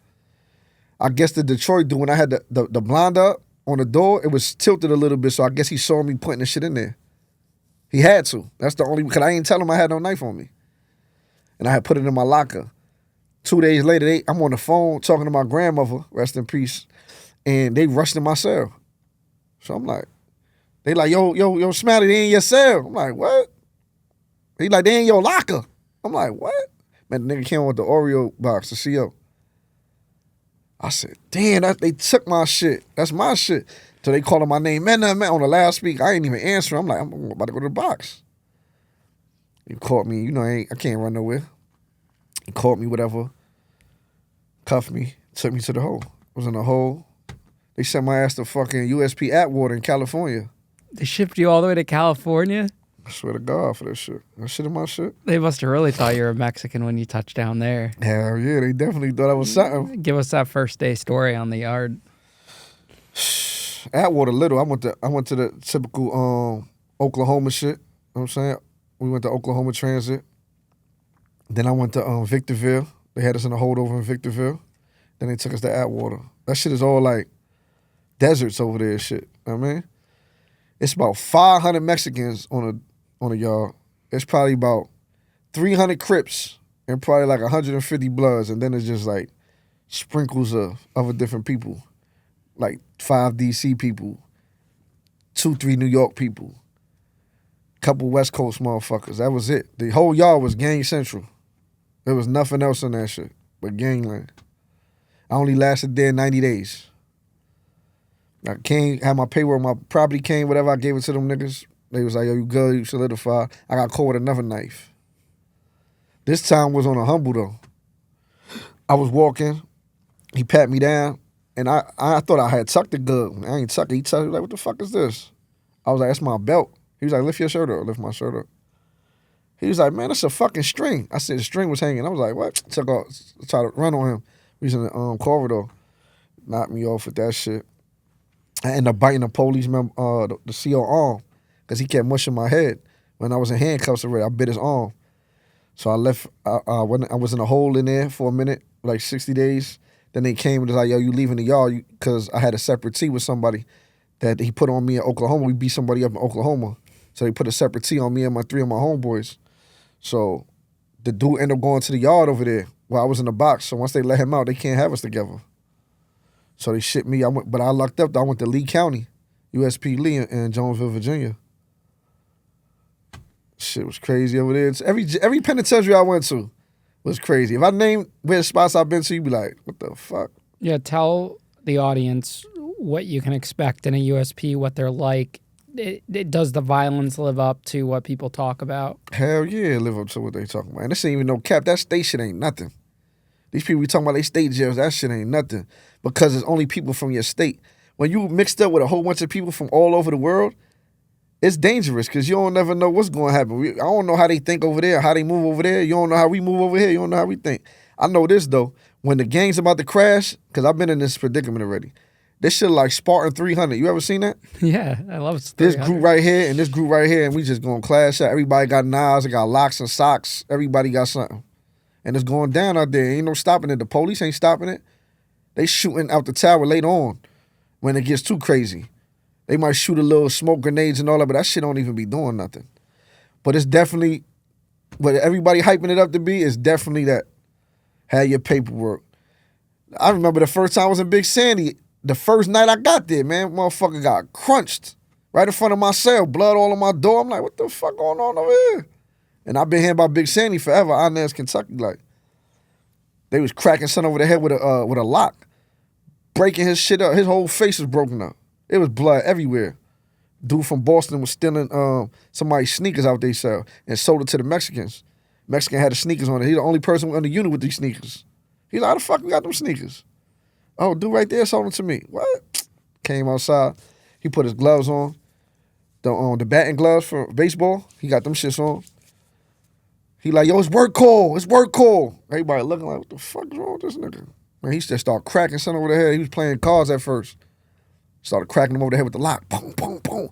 I guess the Detroit dude, when I had the blind up on the door, it was tilted a little bit, so I guess he saw me putting the shit in there. He had to. That's the only, because I ain't tell him I had no knife on me. And I had put it in my locker. 2 days later, I'm on the phone talking to my grandmother, rest in peace, and they rushed in my cell. So I'm like, they like, yo, Smiley, they in your cell. I'm like, what? He like, they in your locker. I'm like, what? Man, the nigga came with the Oreo box, the CO. I said, damn, they took my shit. That's my shit. So they calling my name, man, on the loudspeaker. I ain't even answering. I'm like, I'm about to go to the box. He caught me. You know, I can't run nowhere. He caught me, whatever. Cuffed me. Took me to the hole. I was in the hole. They sent my ass to fucking USP Atwater in California. They shipped you all the way to California? I swear to God for that shit. That shit in my shit. They must have really thought you were a Mexican when you touched down there. Hell yeah, they definitely thought I was something. Give us that first day story on the yard. Atwater Little, I went to the typical Oklahoma shit. You know what I'm saying? We went to Oklahoma Transit. Then I went to Victorville. They had us in a holdover in Victorville. Then they took us to Atwater. That shit is all like deserts over there and shit. You know what I mean? It's about 500 Mexicans on a yard. It's probably about 300 Crips and probably like 150 Bloods. And then it's just like sprinkles of other different people. Like 5 DC people, 2-3 New York people, couple West Coast motherfuckers. That was it. The whole yard was gang central. There was nothing else in that shit but gangland. I only lasted there 90 days. I came, had my paperwork, my property came, whatever, I gave it to them niggas. They was like, yo, you good, you solidified. I got caught with another knife. This time was on a humble though. I was walking, he pat me down, and I thought I had tucked the good. I ain't tucked it. He tucked it. He was like, what the fuck is this? I was like, that's my belt. He was like, lift your shirt up. I lift my shirt up. He was like, man, that's a fucking string. I said the string was hanging. I was like, what? Took off, tried to run on him. We was in the corridor. Knocked me off with that shit. I ended up biting the police member, the CO arm, because he kept mushing my head. When I was in handcuffs already, I bit his arm. So I left, I was in a hole in there for a minute, like 60 days. Then they came and was like, yo, you leaving the yard, because I had a separate T with somebody that he put on me in Oklahoma. We beat somebody up in Oklahoma. So they put a separate T on me and my 3 of my homeboys. So the dude ended up going to the yard over there while I was in the box. So once they let him out, they can't have us together. So they shipped me. But I lucked up. I went to Lee County, USP Lee in Jonesville, Virginia. Shit was crazy over there. Every penitentiary I went to was crazy. If I named where the spots I've been to, you'd be like, what the fuck? Yeah, tell the audience what you can expect in a USP, what they're like. Does the violence live up to what people talk about? Hell yeah, live up to what they talking about. And this ain't even no cap. That state shit ain't nothing. These people we talking about, they state jails, that shit ain't nothing. Because it's only people from your state. When you mixed up with a whole bunch of people from all over the world, it's dangerous because you don't never know what's going to happen. I don't know how they think over there, how they move over there. You don't know how we move over here. You don't know how we think. I know this, though. When the gang's about to crash, because I've been in this predicament already, this shit like Spartan 300. You ever seen that? Yeah, I love it. This group right here and this group right here, and we just going to clash out. Everybody got knives, they got locks and socks. Everybody got something. And it's going down out there. Ain't no stopping it. The police ain't stopping it. They shooting out the tower later on when it gets too crazy. They might shoot a little smoke grenades and all that, but that shit don't even be doing nothing. But it's definitely, what everybody hyping it up to be is definitely that. Have your paperwork. I remember the first time I was in Big Sandy, the first night I got there, man, motherfucker got crunched right in front of my cell, blood all on my door. I'm like, what the fuck going on over here? And I've been hearing about Big Sandy forever, Inez, Kentucky. Like, they was cracking son over the head with a lock, breaking his shit up. His whole face was broken up. It was blood everywhere. Dude from Boston was stealing somebody's sneakers out their cell and sold it to the Mexicans. Mexican had the sneakers on it. He's the only person on the unit with these sneakers. He's like, how the fuck we got them sneakers? Oh, dude right there sold them to me. What? Came outside. He put his gloves on. The batting gloves for baseball. He got them shits on. He like, yo, it's work call. It's work call. Everybody looking like, what the fuck is wrong with this nigga? Man, he just started cracking son over the head. He was playing cards at first. Started cracking him over the head with the lock. Boom, boom, boom.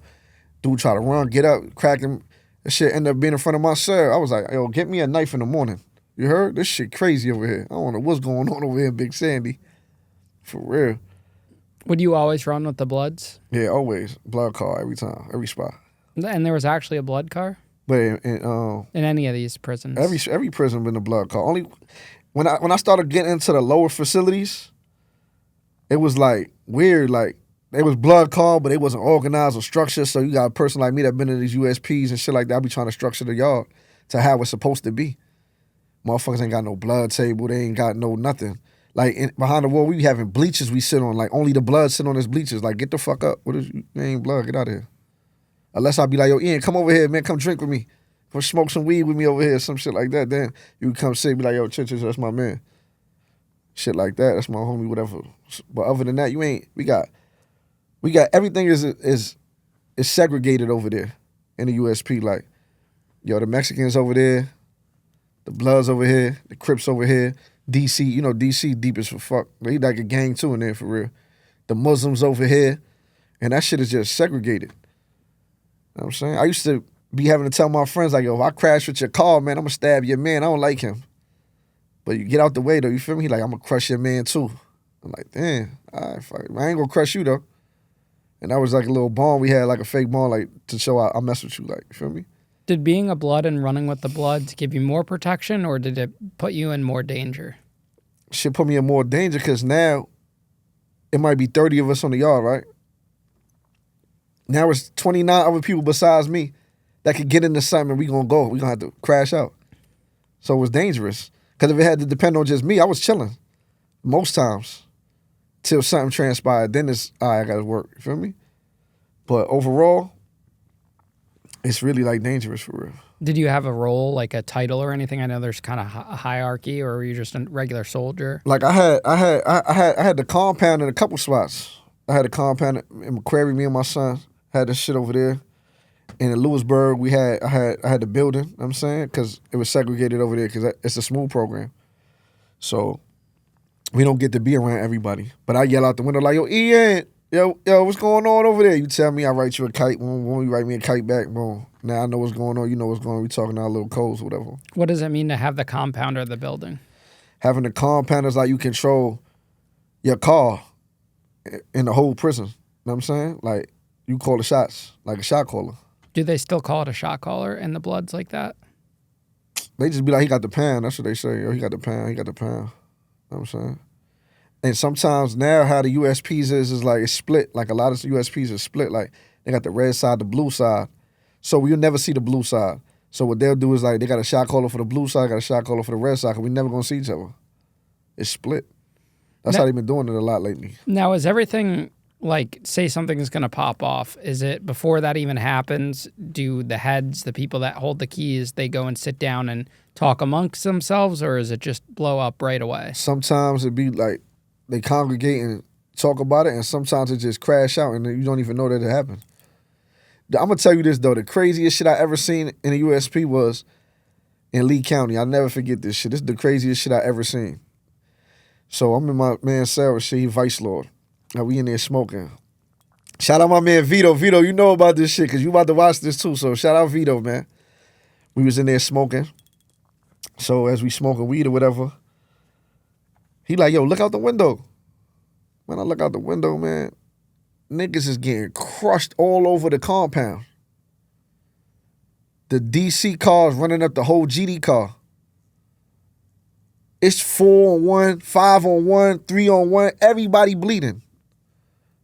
Dude tried to run, get up, crack him. That shit ended up being in front of my cell. I was like, yo, get me a knife in the morning. You heard? This shit crazy over here. I don't know what's going on over here in Big Sandy. For real. Would you always run with the Bloods? Yeah, always. Blood car every time, every spot. And there was actually a blood car? But in any of these prisons? Every prison been a blood car. Only when I started getting into the lower facilities, it was like weird. Like it was blood call, but it wasn't organized or structured. So you got a person like me that been in these USPs and shit like that. I be trying to structure the yard to how it's supposed to be. Motherfuckers ain't got no blood table. They ain't got no nothing. Like behind the wall, we having bleachers we sit on. Like only the blood sit on this bleachers. Like get the fuck up. What is you ain't blood? Get out of here. Unless I be like, yo, Ian, come over here, man. Come drink with me. Come smoke some weed with me over here. Some shit like that. Then you come sit, be like, yo, Church, that's my man. Shit like that. That's my homie, whatever. But other than that, you ain't. We got everything is segregated over there in the USP. Like Yo, the Mexicans over there, the Bloods over here, the Crips over here, DC, you know, DC deep as for fuck. They like a gang too in there for real. The Muslims over here, and that shit is just segregated. You know what I'm saying? I used to be having to tell my friends, like, yo, if I crash with your car, man, I'm gonna stab your man. I don't like him. But you get out the way, though, you feel me? He like, I'm gonna crush your man, too. I'm like, damn, all right, fuck it. I ain't gonna crush you, though. And that was like a little bond we had, like a fake bond, like, to show I mess with you, like, you feel me? Did being a Blood and running with the Bloods give you more protection, or did it put you in more danger? Shit put me in more danger, because now it might be 30 of us on the yard, right? Now it's 29 other people besides me that could get into something and we gonna go. We gonna have to crash out. So it was dangerous. Because if it had to depend on just me, I was chilling most times till something transpired. Then it's, all right, I gotta work. You feel me? But overall, it's really like dangerous for real. Did you have a role, like a title or anything? I know there's kind of a hierarchy, or were you just a regular soldier? Like I had the compound in a couple spots. I had a compound in McQuarrie, me and my son had this shit over there. And in Lewisburg, I had the building, you know what I'm saying? Because it was segregated over there because it's a smooth program. So we don't get to be around everybody. But I yell out the window like, yo, Ian, yo, what's going on over there? You tell me, I write you a kite. When you write me a kite back, boom. Now I know what's going on. You know what's going on. We talking our little codes, whatever. What does it mean to have the compound or the building? Having the compound is like you control your car in the whole prison. You know what I'm saying? Like, you call the shots, like a shot caller. Do they still call it a shot caller in the Bloods like that? They just be like, he got the pound. That's what they say. Yo, he got the pound. He got the pound. You know what I'm saying? And sometimes now how the USPs is like it's split. Like a lot of USPs are split. Like they got the red side, the blue side. So you'll never see the blue side. So what they'll do is like they got a shot caller for the blue side, got a shot caller for the red side, because we never gonna see each other. It's split. That's how they've been doing it a lot lately. Now, is everything, like, say something is going to pop off, is it before that even happens, do the heads, the people that hold the keys, they go and sit down and talk amongst themselves, or is it just blow up right away? Sometimes it be like they congregate and talk about it, and sometimes it just crash out and you don't even know that it happened. I'm going to tell you this, though. The craziest shit I ever seen in the USP was in Lee County. I'll never forget this shit. This is the craziest shit I ever seen. So I'm in my man's cell with shit. He vice lord. Now we in there smoking. Shout out my man Vito. Vito, you know about this shit because you about to watch this too. So shout out Vito, man. We was in there smoking. So as we smoking weed or whatever, he like, yo, look out the window. When I look out the window, man, niggas is getting crushed all over the compound. The DC cars running up the whole GD car. It's 4-on-1, 5-on-1, 3-on-1. Everybody bleeding.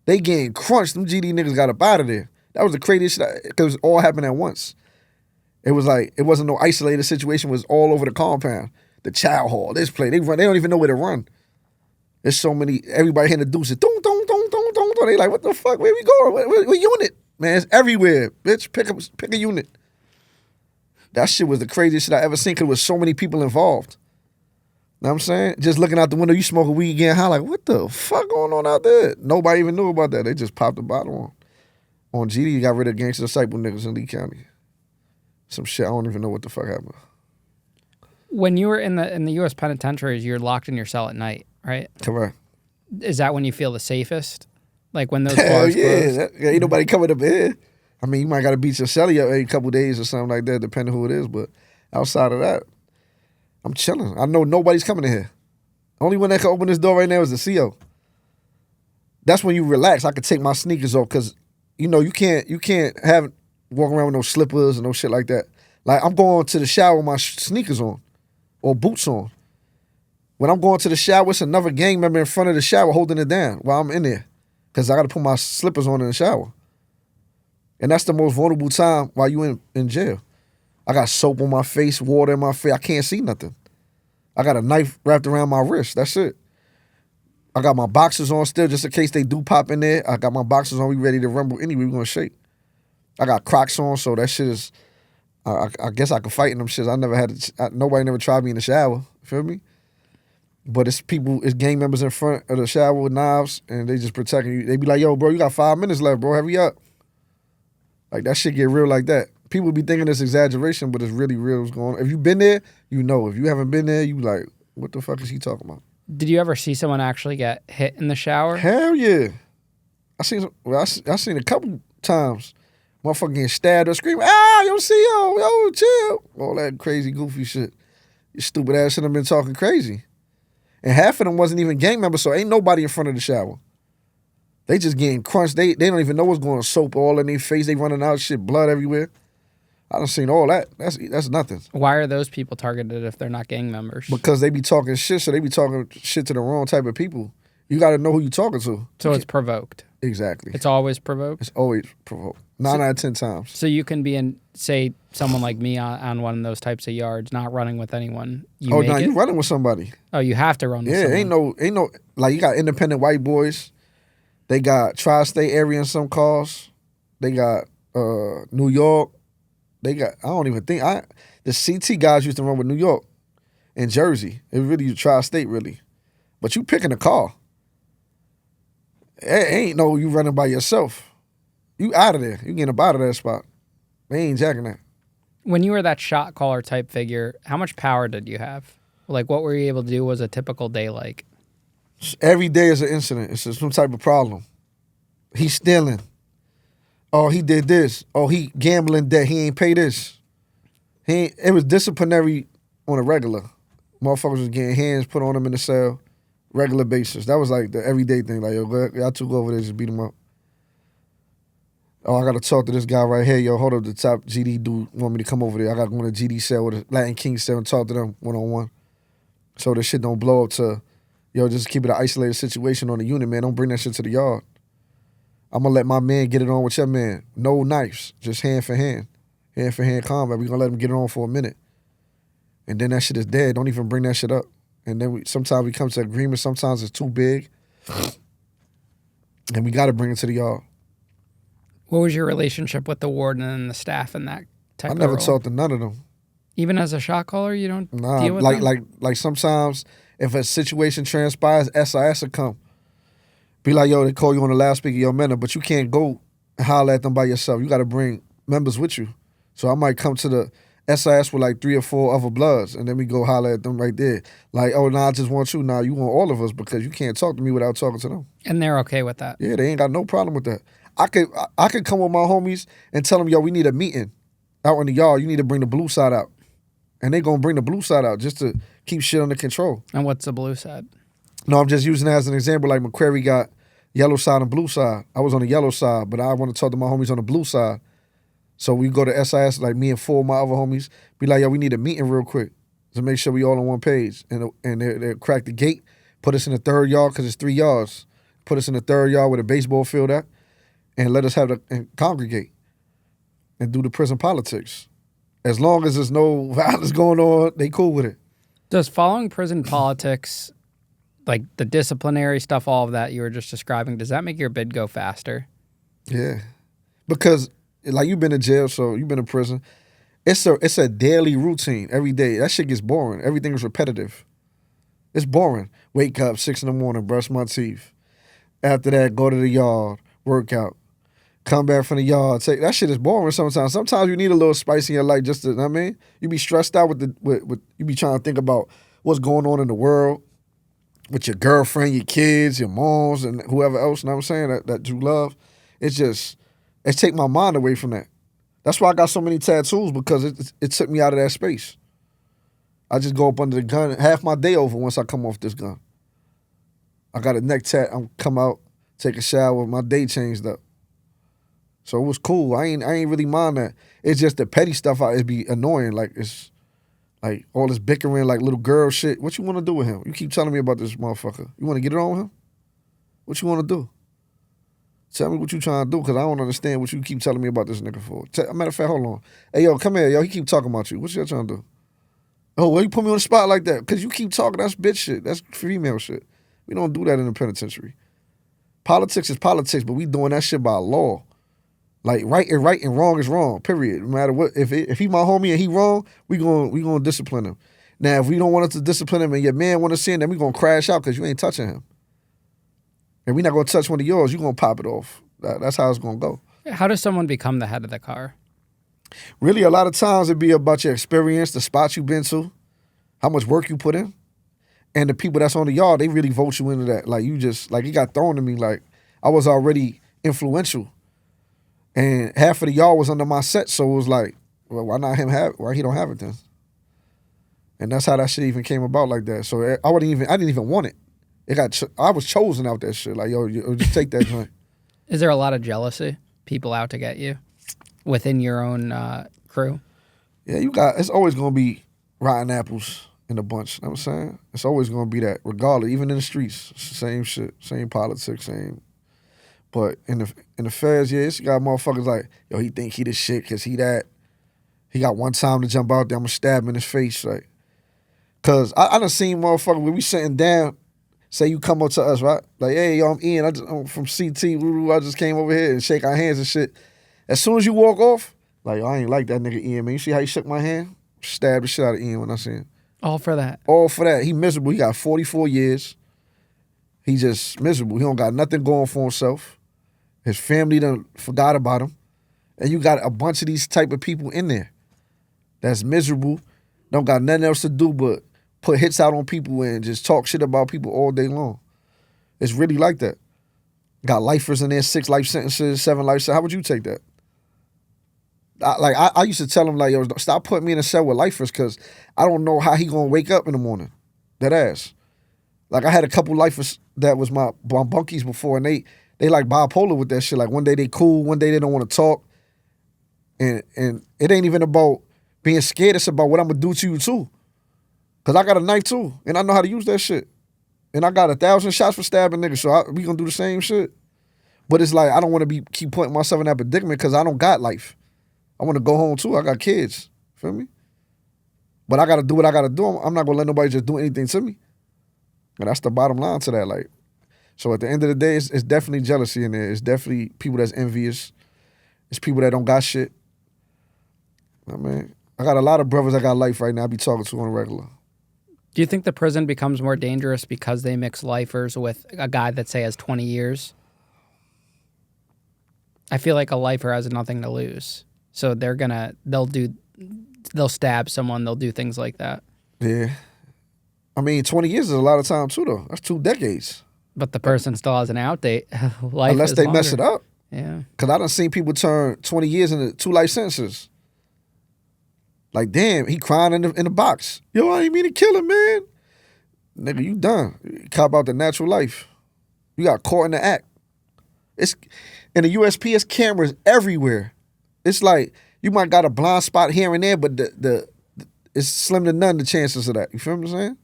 They getting crunched. Them GD niggas got up out of there. That was the craziest shit because it all happened at once. It was like, it wasn't no isolated situation. It was all over the compound. The child hall, this place. They don't even know where to run. There's so many, everybody hitting the deuces. Dong, dong, dong, dong, dong, dong. They like, what the fuck? Where we going? What unit? Man, it's everywhere. Bitch, pick a unit. That shit was the craziest shit I ever seen because there was so many people involved. Know what I'm saying? Just looking out the window, you smoking weed, getting high, like, what the fuck going on out there? Nobody even knew about that. They just popped the bottle on. On GD, you got rid of gangster disciple niggas in Lee County. Some shit, I don't even know what the fuck happened. When you were in the U.S. penitentiaries, you're locked in your cell at night, right? Correct. Is that when you feel the safest? Like when those Hell bars yeah. close? Ain't nobody coming up here. I mean, you might got to beat your celly up every couple days or something like that, depending who it is. But outside of that, I'm chilling. I know nobody's coming in here. Only one that can open this door right now is the CO. That's when you relax. I could take my sneakers off because, you know, you can't walk around with no slippers and no shit like that. Like, I'm going to the shower with my sneakers on or boots on. When I'm going to the shower, it's another gang member in front of the shower holding it down while I'm in there because I got to put my slippers on in the shower. And that's the most vulnerable time while you in jail. I got soap on my face, water in my face. I can't see nothing. I got a knife wrapped around my wrist. That's it. I got my boxers on still just in case they do pop in there. I got my boxers on. We ready to rumble anyway. We going to shake. I got Crocs on, so that shit is, I guess I could fight in them shits. Nobody never tried me in the shower. You feel me? But it's gang members in front of the shower with knives, and they just protecting you. They be like, yo, bro, you got 5 minutes left, bro. Hurry up. Like, that shit get real like that. people be thinking it's exaggeration, but it's really real what's going on. If you've been there, you know. If you haven't been there, you like, what the fuck is he talking about? Did you ever see someone actually get hit in the shower? Hell yeah. I seen a couple times. Motherfucker getting stabbed or screaming, yo, CO, yo, chill. All that crazy, goofy shit. Your stupid ass should have been talking crazy. And half of them wasn't even gang members, so ain't nobody in front of the shower. They just getting crunched. They don't even know what's going on. Soap all in their face. They running out shit, blood everywhere. I done seen all that. That's nothing. Why are those people targeted if they're not gang members? Because they be talking shit, so they be talking shit to the wrong type of people. You got to know who you talking to. So it's provoked. Exactly. It's always provoked? It's always provoked. 9 out of 10 times. So you can be in, say, someone like me on one of those types of yards, not running with anyone. You running with somebody. Oh, you have to run with someone. ain't no, like you got independent white boys. They got tri-state area in some cars. They got New York. They got, I don't even think, the CT guys used to run with New York and Jersey. It really tri-state, really. But you picking a car. It ain't no you running by yourself. You out of there. You getting up out of that spot. They ain't jacking that. When you were that shot caller type figure, how much power did you have? Like, what were you able to do? Was a typical day like? Every day is an incident. It's some type of problem. He's stealing. Oh, he did this. Oh, he gambling debt. He ain't pay this. It was disciplinary on a regular. Motherfuckers was getting hands put on them in the cell, regular basis. That was like the everyday thing. Like, yo, y'all two go over there, just beat him up. Oh, I got to talk to this guy right here. Yo, hold up, the top GD dude want me to come over there. I got to go in the GD cell with a Latin King cell and talk to them one-on-one. So this shit don't blow up to, yo, just keep it an isolated situation on the unit, man. Don't bring that shit to the yard. I'm going to let my man get it on with your man. No knives, just hand for hand. Hand for hand combat. We're going to let him get it on for a minute. And then that shit is dead. Don't even bring that shit up. And then sometimes we come to agreement. Sometimes it's too big. And we got to bring it to the yard. What was your relationship with the warden and the staff in that type of I never role? talked to none of them. Even as a shot caller, you don't deal with them? Like sometimes if a situation transpires, SIS will come. Be like, yo, they call you on the loudspeaker, yo, man, but you can't go and holler at them by yourself. You got to bring members with you. So I might come to the SIS with like 3 or 4 other bloods, and then we go holler at them right there. Like, oh, nah, I just want you. Nah, you want all of us because you can't talk to me without talking to them. And they're okay with that? Yeah, they ain't got no problem with that. I could come with my homies and tell them, yo, we need a meeting out in the yard. You need to bring the blue side out. And they going to bring the blue side out just to keep shit under control. And what's the blue side? No, I'm just using it as an example. Like McQuarrie got yellow side and blue side. I was on the yellow side, but I want to talk to my homies on the blue side. So we go to SIS, like me and 4 of my other homies, be like, yo, we need a meeting real quick to make sure we all on one page. And they crack the gate, put us in the 3rd yard because it's 3 yards. Put us in the 3rd yard with a baseball field at, and let us and congregate and do the prison politics. As long as there's no violence going on, they cool with it. Does following prison politics, like the disciplinary stuff, all of that you were just describing, does that make your bid go faster? Yeah. Because, like, you've been in jail, so you've been in prison. It's a daily routine every day. That shit gets boring. Everything is repetitive. It's boring. Wake up 6 in the morning, brush my teeth. After that, go to the yard, work out. Come back from the yard. That shit is boring sometimes. Sometimes you need a little spice in your life just to, you know what I mean? You be stressed out with you be trying to think about what's going on in the world with your girlfriend, your kids, your moms, and whoever else, you know what I'm saying, that you love. It take my mind away from that. That's why I got so many tattoos, because it took me out of that space. I just go up under the gun. Half my day over once I come off this gun. I got a neck tat. I'm come out, take a shower. My day changed up. So it was cool. I ain't really mind that. It's just the petty stuff. It'd be annoying. Like, it's like all this bickering, like little girl shit. What you want to do with him? You keep telling me about this motherfucker. You want to get it on with him? What you want to do? Tell me what you trying to do, because I don't understand what you keep telling me about this nigga for. Matter of fact, hold on. Hey, yo, come here. Yo, he keep talking about you. What you trying to do? Oh, well, you put me on the spot like that? Because you keep talking. That's bitch shit. That's female shit. We don't do that in the penitentiary. Politics is politics, but we doing that shit by law. Like, right and wrong is wrong, period. No matter what. If he my homie and he wrong, we gonna discipline him. Now, if we don't want us to discipline him and your man want to see him, then we gonna crash out because you ain't touching him. And we not gonna touch one of yours, you gonna pop it off. That's how it's gonna go. How does someone become the head of the car? Really, a lot of times it'd be about your experience, the spots you've been to, how much work you put in. And the people that's on the yard, they really vote you into that. Like, you just, like, it got thrown to me. Like, I was already influential. And half of the yard was under my set, so it was like, well, why he don't have it then? And that's how that shit even came about like that. So I didn't even want it. I was chosen out that shit. Like, yo, just take that joint. Is there a lot of jealousy? People out to get you within your own crew? Yeah, it's always gonna be rotten apples in a bunch. You know what I'm saying? It's always gonna be that, regardless, even in the streets. It's the same shit, same politics, same. But in the feds, yeah, you got motherfuckers like, yo, he think he the shit because he that. He got one time to jump out there, I'm gonna stab him in his face. Like, cause I done seen motherfuckers when we sitting down, say you come up to us, right? Like, hey, yo, I'm Ian, I'm from CT, I just came over here and shake our hands and shit. As soon as you walk off, like, yo, I ain't like that nigga Ian, man. You see how he shook my hand? Stabbed the shit out of Ian when I seen him. All for that. All for that. He miserable. He got 44 years. He just miserable. He don't got nothing going for himself. His family done forgot about him. And you got a bunch of these type of people in there that's miserable, don't got nothing else to do but put hits out on people and just talk shit about people all day long. It's really like that. Got lifers in there, 6 life sentences, 7 life sentences. How would you take that? I used to tell him, like, yo, stop putting me in a cell with lifers because I don't know how he gonna wake up in the morning. That ass. Like, I had a couple lifers that was my bunkies before, and they like bipolar with that shit. Like, one day they cool, one day they don't want to talk. And it ain't even about being scared. It's about what I'm gonna do to you too. Cause I got a knife too, and I know how to use that shit. And I got 1,000 shots for stabbing niggas, so we gonna do the same shit. But it's like, I don't want to keep putting myself in that predicament because I don't got life. I want to go home too. I got kids. Feel me? But I gotta do what I gotta do. I'm not gonna let nobody just do anything to me. And that's the bottom line to that. Like, so at the end of the day, it's definitely jealousy in there. It's definitely people that's envious. It's people that don't got shit. I mean, I got a lot of brothers that got life right now I be talking to on a regular. Do you think the prison becomes more dangerous because they mix lifers with a guy that, say, has 20 years? I feel like a lifer has nothing to lose. So they'll stab someone, they'll do things like that. Yeah. I mean, 20 years is a lot of time too, though. That's 2 decades. But the person still has an out date. Life unless they longer. mess it up. Yeah. Because I done seen people turn 20 years into 2 life sentences. Like, damn, he crying in the box. Yo, I ain't mean to kill him, man. Nigga, you done. You cop out the natural life. You got caught in the act. It's in the USP, it's cameras everywhere. It's like you might got a blind spot here and there, but it's slim to none the chances of that. You feel what I'm saying?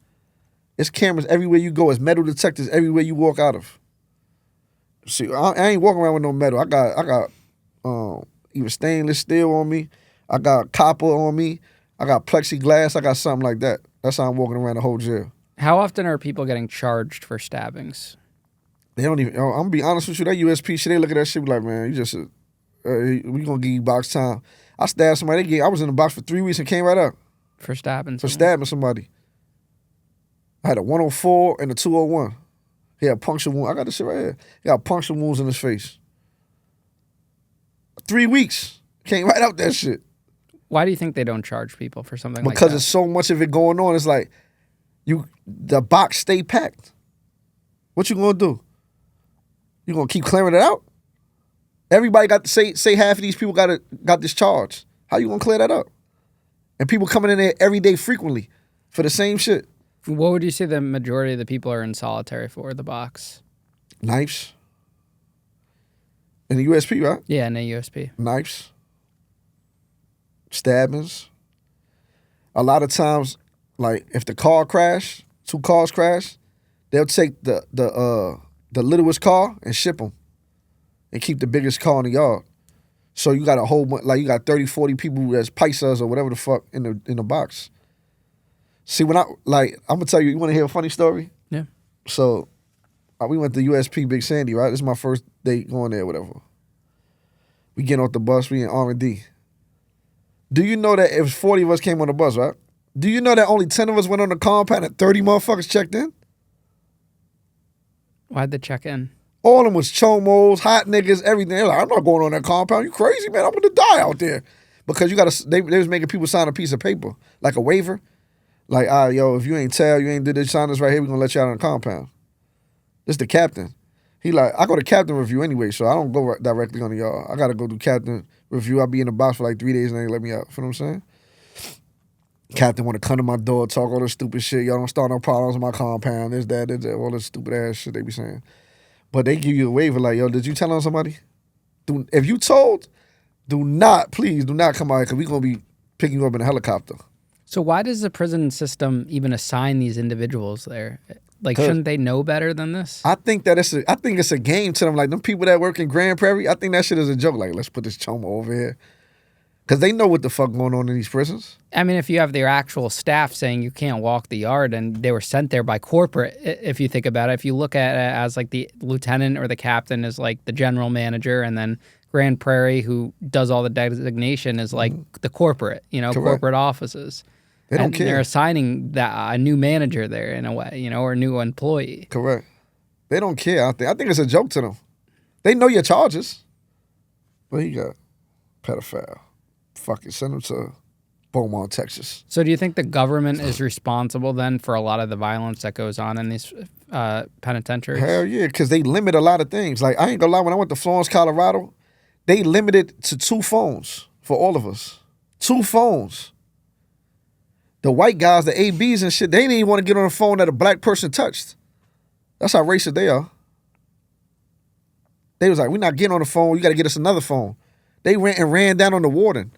It's cameras everywhere you go. It's metal detectors everywhere you walk out of. See, I ain't walking around with no metal. I got either stainless steel on me. I got copper on me. I got plexiglass. I got something like that. That's how I'm walking around the whole jail. How often are people getting charged for stabbings? They don't even. I'm gonna be honest with you. That USP shit. They look at that shit be like, man, you just we gonna give you box time. I stabbed somebody. I was in the box for 3 weeks and came right up For stabbing for someone? stabbing somebody. I had a 104 and a 201. He had puncture wound. I got this shit right here. He got puncture wounds in his face. 3 weeks. Came right out that shit. Why do you think they don't charge people for something like that? Because there's so much of it going on. It's like the box stay packed. What you gonna do? You gonna keep clearing it out? Everybody got to say half of these people got this charge. How you gonna clear that up? And people coming in there every day frequently for the same shit. What would you say the majority of the people are in solitary for, the box? Knives. In the USP, right? Yeah, in a USP. Knives. Stabbings. A lot of times, like if the car crash, 2 cars crash, they'll take the littlest car and ship them and keep the biggest car in the yard. So you got a whole bunch, like you got 30, 40 people that's paisas or whatever the fuck in the box. See, when I'm gonna tell you, you wanna hear a funny story? Yeah. So we went to USP Big Sandy, right? This is my first day going there, whatever. We get off the bus, we in R&D. Do you know that if 40 of us came on the bus, right? Do you know that only 10 of us went on the compound and 30 motherfuckers checked in? Why'd they check in? All of them was chomos, hot niggas, everything. They're like, I'm not going on that compound. You crazy, man. I'm going to die out there. because they was making people sign a piece of paper, like a waiver. Like, yo, if you ain't did this, sign this right here, we're going to let you out on the compound. It's the captain. He like, I go to captain review anyway, so I don't go directly on the yard. I got to go do captain review. I'll be in the box for like 3 days and they let me out. You know what I'm saying? Captain want to come to my door, talk all this stupid shit. Y'all don't start no problems in my compound. This, that, all this stupid ass shit they be saying. But they give you a waiver like, yo, did you tell on somebody? If you told, please do not come out here because we're going to be picking you up in a helicopter. So why does the prison system even assign these individuals there? Like, shouldn't they know better than this? I think it's a game to them. Like, them people that work in Grand Prairie, I think that shit is a joke. Like, let's put this choma over here. Because they know what the fuck going on in these prisons. I mean, if you have their actual staff saying you can't walk the yard and they were sent there by corporate, if you think about it, if you look at it as like the lieutenant or the captain is like the general manager, and then Grand Prairie, who does all the designation, is like the corporate, Correct. corporate offices. They don't care. They're assigning a new manager there in a way, or a new employee. Correct. They don't care out there. I think it's a joke to them. They know your charges. But he got pedophile. Fucking send him to Beaumont, Texas. So do you think the government is responsible then for a lot of the violence that goes on in these penitentiaries? Hell yeah, because they limit a lot of things. Like, I ain't gonna lie, when I went to Florence, Colorado, they limited to 2 phones for all of us. 2 phones. The white guys, the ABs and shit, they didn't even want to get on the phone that a black person touched. That's how racist they are. They was like, we're not getting on the phone. You got to get us another phone. They ran down on the warden.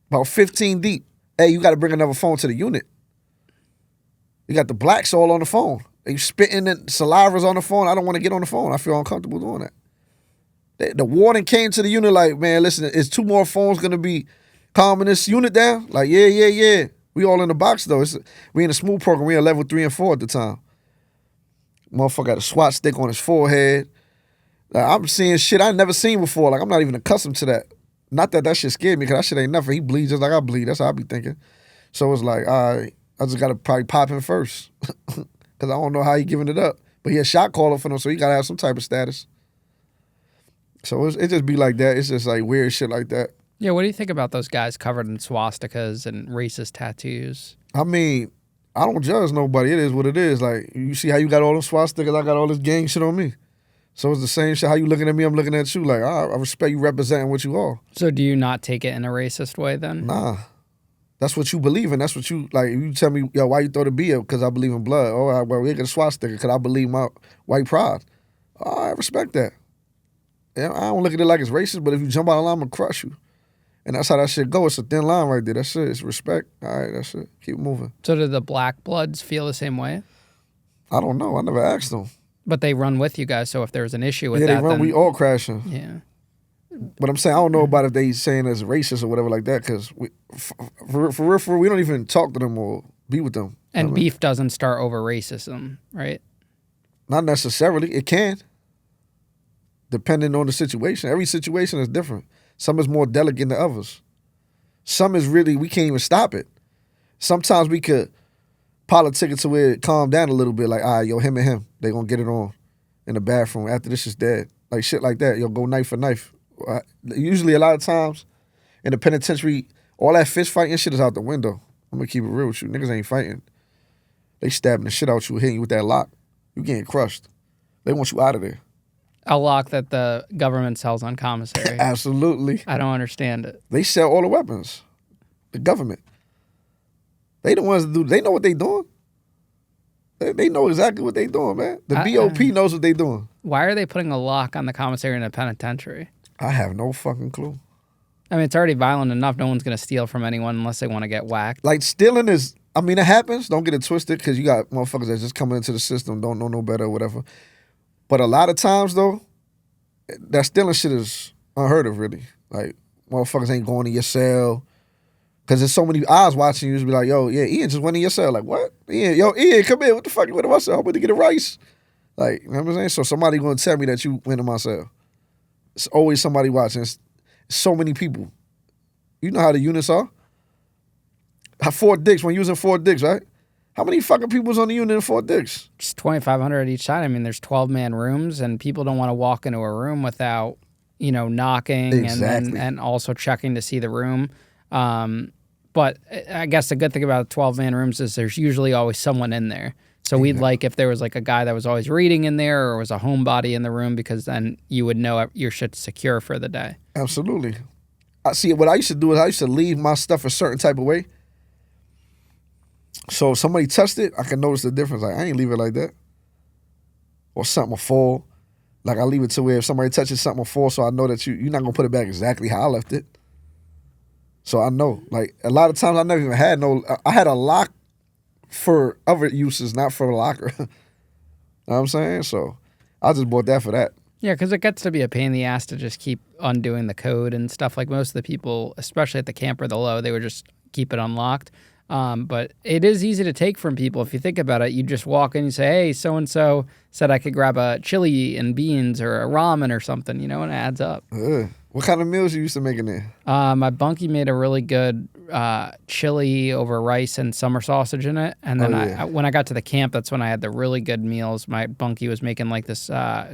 About 15 deep. Hey, you got to bring another phone to the unit. You got the blacks all on the phone. They spitting and salivas on the phone. I don't want to get on the phone. I feel uncomfortable doing that. The warden came to the unit like, man, listen, is 2 more phones going to be calming this unit down? Like, yeah. We all in the box, though. We in a smooth program. We in level 3 and 4 at the time. Motherfucker got a SWAT stick on his forehead. Like, I'm seeing shit I never seen before. Like, I'm not even accustomed to that. Not that shit scared me, because that shit ain't nothing. He bleeds just like I bleed. That's how I be thinking. So it's like, all right, I just got to probably pop him first. Because I don't know how he giving it up. But he a shot caller for them, so he got to have some type of status. So it just be like that. It's just like weird shit like that. Yeah, what do you think about those guys covered in swastikas and racist tattoos? I mean, I don't judge nobody. It is what it is. Like, you see how you got all them swastikas, I got all this gang shit on me. So it's the same shit. How you looking at me, I'm looking at you. Like, I respect you representing what you are. So do you not take it in a racist way then? Nah. That's what you believe in. That's what you, like, you tell me, yo, why you throw the B up? Because I believe in blood. Oh, well, we get a swastika because I believe my white pride. Oh, I respect that. Yeah, I don't look at it like it's racist, but if you jump out of line, I'm going to crush you. And that's how that shit go. It's a thin line right there. That's it. It's respect. All right, that's it. Keep moving. So do the black bloods feel the same way? I don't know. I never asked them. But they run with you guys, so if there's an issue with that, that, they run. then... We all crashing. Yeah. But I'm saying I don't know about if they saying it's racist or whatever like that, because for real, we don't even talk to them or be with them. And beef doesn't start over racism, right? Not necessarily. It can, depending on the situation. Every situation is different. Some is more delicate than others. Some is really, we can't even stop it. Sometimes we could politic it to where it calm down a little bit. Like, all right, yo, him and him, they gonna get it on in the bathroom after this is dead. Like shit like that. Yo, go knife for knife. Usually a lot of times in the penitentiary, all that fist fighting shit is out the window. I'm gonna keep it real with you. Niggas ain't fighting. They stabbing the shit out you, hitting you with that lock. You getting crushed. They want you out of there. A lock that the government sells on commissary. Absolutely. I don't understand it. They sell all the weapons. The government. They the ones that do. They know what they doing. They know exactly what they doing, man. The BOP knows what they doing. Why are they putting a lock on the commissary in a penitentiary? I have no fucking clue. I mean, it's already violent enough. No one's going to steal from anyone unless they want to get whacked. Like, stealing is, I mean, it happens. Don't get it twisted, because you got motherfuckers that's just coming into the system, don't know no better or whatever. But a lot of times, though, that stealing shit is unheard of, really. Like, motherfuckers ain't going to your cell. Because there's so many eyes watching you. Just be like, yo, yeah, Ian just went in your cell. Like, what? Ian, come here. What the fuck you went in my cell? I'm going to get a rice. Like, you know what I'm saying? So somebody going to tell me that you went in my cell. It's always somebody watching. It's so many people. You know how the units are? 4 dicks, when using 4 dicks, right? How many fucking people's on the unit in Fort Dix? It's 2,500 each side. I mean, there's 12-man rooms, and people don't want to walk into a room without, knocking Exactly. and also checking to see the room. But I guess the good thing about 12-man rooms is there's usually always someone in there. So we'd like if there was like a guy that was always reading in there or was a homebody in the room, because then you would know your shit's secure for the day. Absolutely. I see. What I used to do is I used to leave my stuff a certain type of way. So if somebody touched it, I can notice the difference. Like, I ain't leave it like that. Or something will fall. Like, I leave it to where if somebody touches something will fall, so I know that you're not going to put it back exactly how I left it. So I know. Like, a lot of times I never even had I had a lock for other uses, not for a locker. You know what I'm saying? So I just bought that for that. Yeah, because it gets to be a pain in the ass to just keep undoing the code and stuff. Like most of the people, especially at the camp or the low, they would just keep it unlocked. But it is easy to take from people. If you think about it, you just walk in and say, hey, so-and-so said I could grab a chili and beans or a ramen or something, and it adds up. What kind of meals you used to make in there? My bunkie made a really good chili over rice and summer sausage in it. And then when I got to the camp, that's when I had the really good meals. My bunkie was making like this,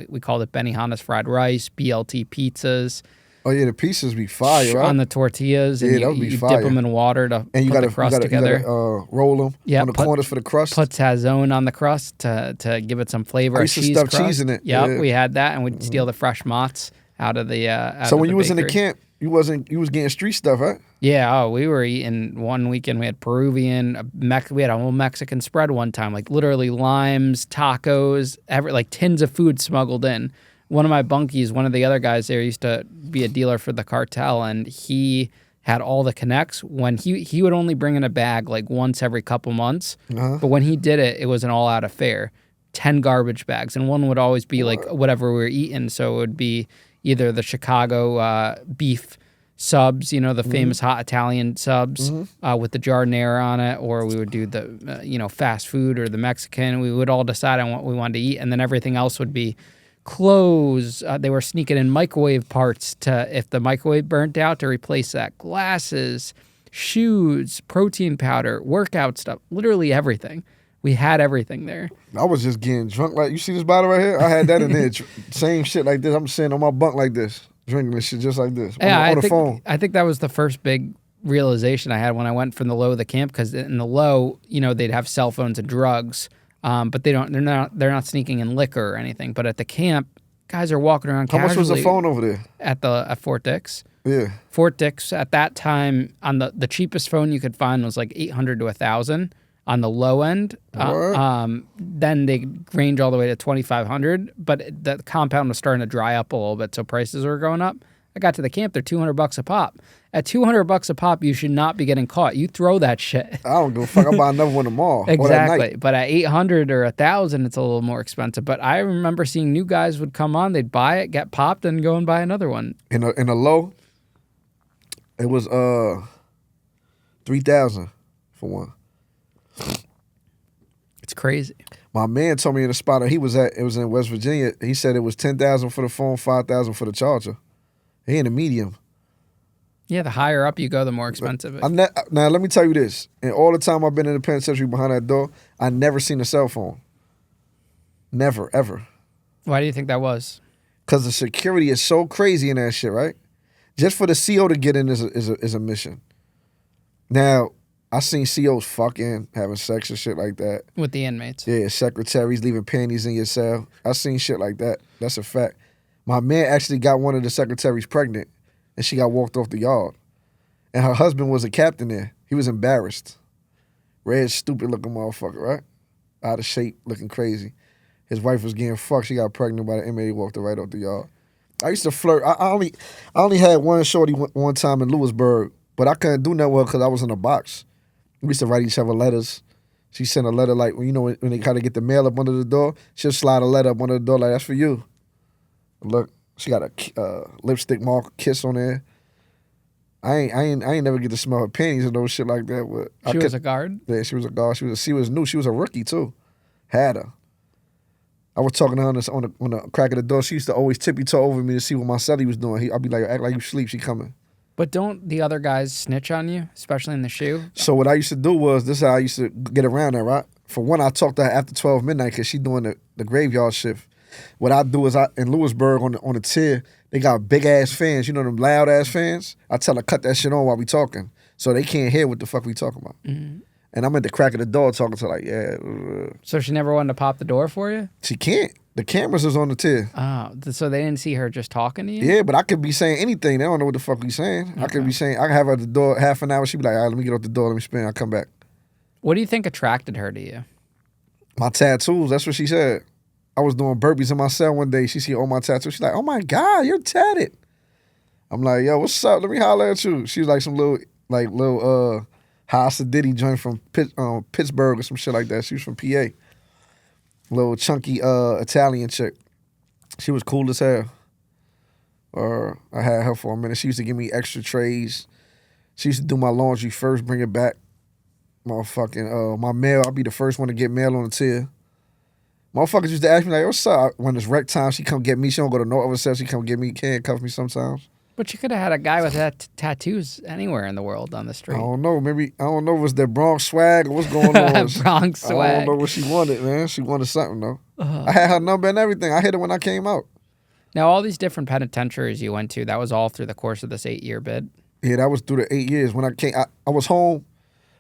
we called it Benihana's fried rice, BLT pizzas. Oh, yeah, the pieces be fire, right? On the tortillas, and you dip them in water to and put the crust together. You gotta roll them on the corners for the crust. Put sazon on the crust to give it some flavor. I used to stuff cheese in it. Yep, yeah. We had that, and we'd steal the fresh motts out of the So when you was in the camp, you was getting street stuff, right? Yeah, we were eating one weekend. We had Peruvian, we had a whole Mexican spread one time, like literally limes, tacos, like tins of food smuggled in. One of my bunkies, one of the other guys there used to be a dealer for the cartel, and he had all the connects. When he would only bring in a bag like once every couple months, but when he did it, it was an all-out affair. 10 garbage bags, and one would always be like whatever we were eating. So it would be either the Chicago beef subs, the famous hot Italian subs with the giardiniera on it, or we would do the fast food or the Mexican. We would all decide on what we wanted to eat, and then everything else would be clothes. They were sneaking in microwave parts if the microwave burnt out, to replace that. Glasses, shoes, protein powder, workout stuff, literally everything. We had everything there. I was just getting drunk. Like, you see this bottle right here? I had that in there. Same shit like this. I'm sitting on my bunk like this, drinking this shit just like this on the phone. I think that was the first big realization I had when I went from the low to the camp, because in the low, they'd have cell phones and drugs. But they're not sneaking in liquor or anything. But at the camp, guys are walking around casually. How much was the phone over there? At Fort Dix? Yeah. Fort Dix at that time, on the cheapest phone you could find was like $800 to $1,000 on the low end. Then they range all the way to $2,500. But the compound was starting to dry up a little bit, so prices were going up. I got to the camp, they're $200 a pop. At $200 a pop, you should not be getting caught. You throw that shit. I don't give a fuck. I'll buy another one tomorrow. Exactly. But at $800 or $1,000, it's a little more expensive. But I remember seeing new guys would come on, they'd buy it, get popped, and go and buy another one. In a low, it was $3,000 for one. It's crazy. My man told me in the spot he was at, it was in West Virginia. He said it was $10,000 for the phone, $5,000 for the charger. He in the medium. Yeah, the higher up you go, the more expensive it is. Now, let me tell you this. In all the time I've been in the penitentiary behind that door, I never seen a cell phone. Never, ever. Why do you think that was? Because the security is so crazy in that shit, right? Just for the CO to get in is a mission. Now, I seen COs fucking, having sex and shit like that. With the inmates. Yeah, secretaries leaving panties in your cell. I seen shit like that. That's a fact. My man actually got one of the secretaries pregnant, and she got walked off the yard. And her husband was a captain there. He was embarrassed. Red, stupid looking motherfucker, right? Out of shape, looking crazy. His wife was getting fucked. She got pregnant by the inmate. He walked her right off the yard. I used to flirt. I only had one shorty one time in Lewisburg, but I couldn't do that well because I was in a box. We used to write each other letters. She sent a letter like, when they kind of get the mail up under the door, she'll slide a letter up under the door like, that's for you. Look, she got a lipstick mark, kiss on there. I ain't never get to smell her panties and no shit like that. But she was a guard? Yeah, she was a guard. She was new. She was a rookie too. Had her. I was talking to her on the crack of the door. She used to always tippy-toe over me to see what my cellie was doing. I'd be like, act like you sleep. She coming. But don't the other guys snitch on you, especially in the shoe? So what I used to do was, this is how I used to get around her, right? For one, I talked to her after 12 midnight because she doing the graveyard shift. What I do is in Lewisburg on the tier, they got big ass fans. You know them loud ass fans. I tell her cut that shit on while we talking, so they can't hear what the fuck we talking about. Mm-hmm. And I'm at the crack of the door talking to her like, yeah. So she never wanted to pop the door for you? She can't. The cameras is on the tier. Oh, so they didn't see her just talking to you? Yeah, but I could be saying anything. They don't know what the fuck we saying. Okay. I could be saying, I could have her at the door half an hour. She'd be like, all right, let me get off the door. Let me spin. I'll come back. What do you think attracted her to you? My tattoos. That's what she said. I was doing burpees in my cell one day. She see all my tattoos. She's like, oh my God, you're tatted. I'm like, yo, what's up? Let me holler at you. She was like some little House of Diddy joint from Pittsburgh or some shit like that. She was from PA. Little chunky Italian chick. She was cool as hell. I had her for a minute. She used to give me extra trays. She used to do my laundry first, bring it back. Motherfucking my mail. I'll be the first one to get mail on the tier. Motherfuckers used to ask me like, what's up? When it's rec time, she come get me. She don't go to no other cell. She come get me, handcuff me sometimes. But you could have had a guy with tattoos anywhere in the world on the street. I don't know. Maybe, I don't know if it's that Bronx swag or what's going on. Bronx swag. I don't know what she wanted, man. She wanted something, though. I had her number and everything. I hit her when I came out. Now, all these different penitentiaries you went to, that was all through the course of this 8-year bid? Yeah, that was through the 8 years. When I came, I was home.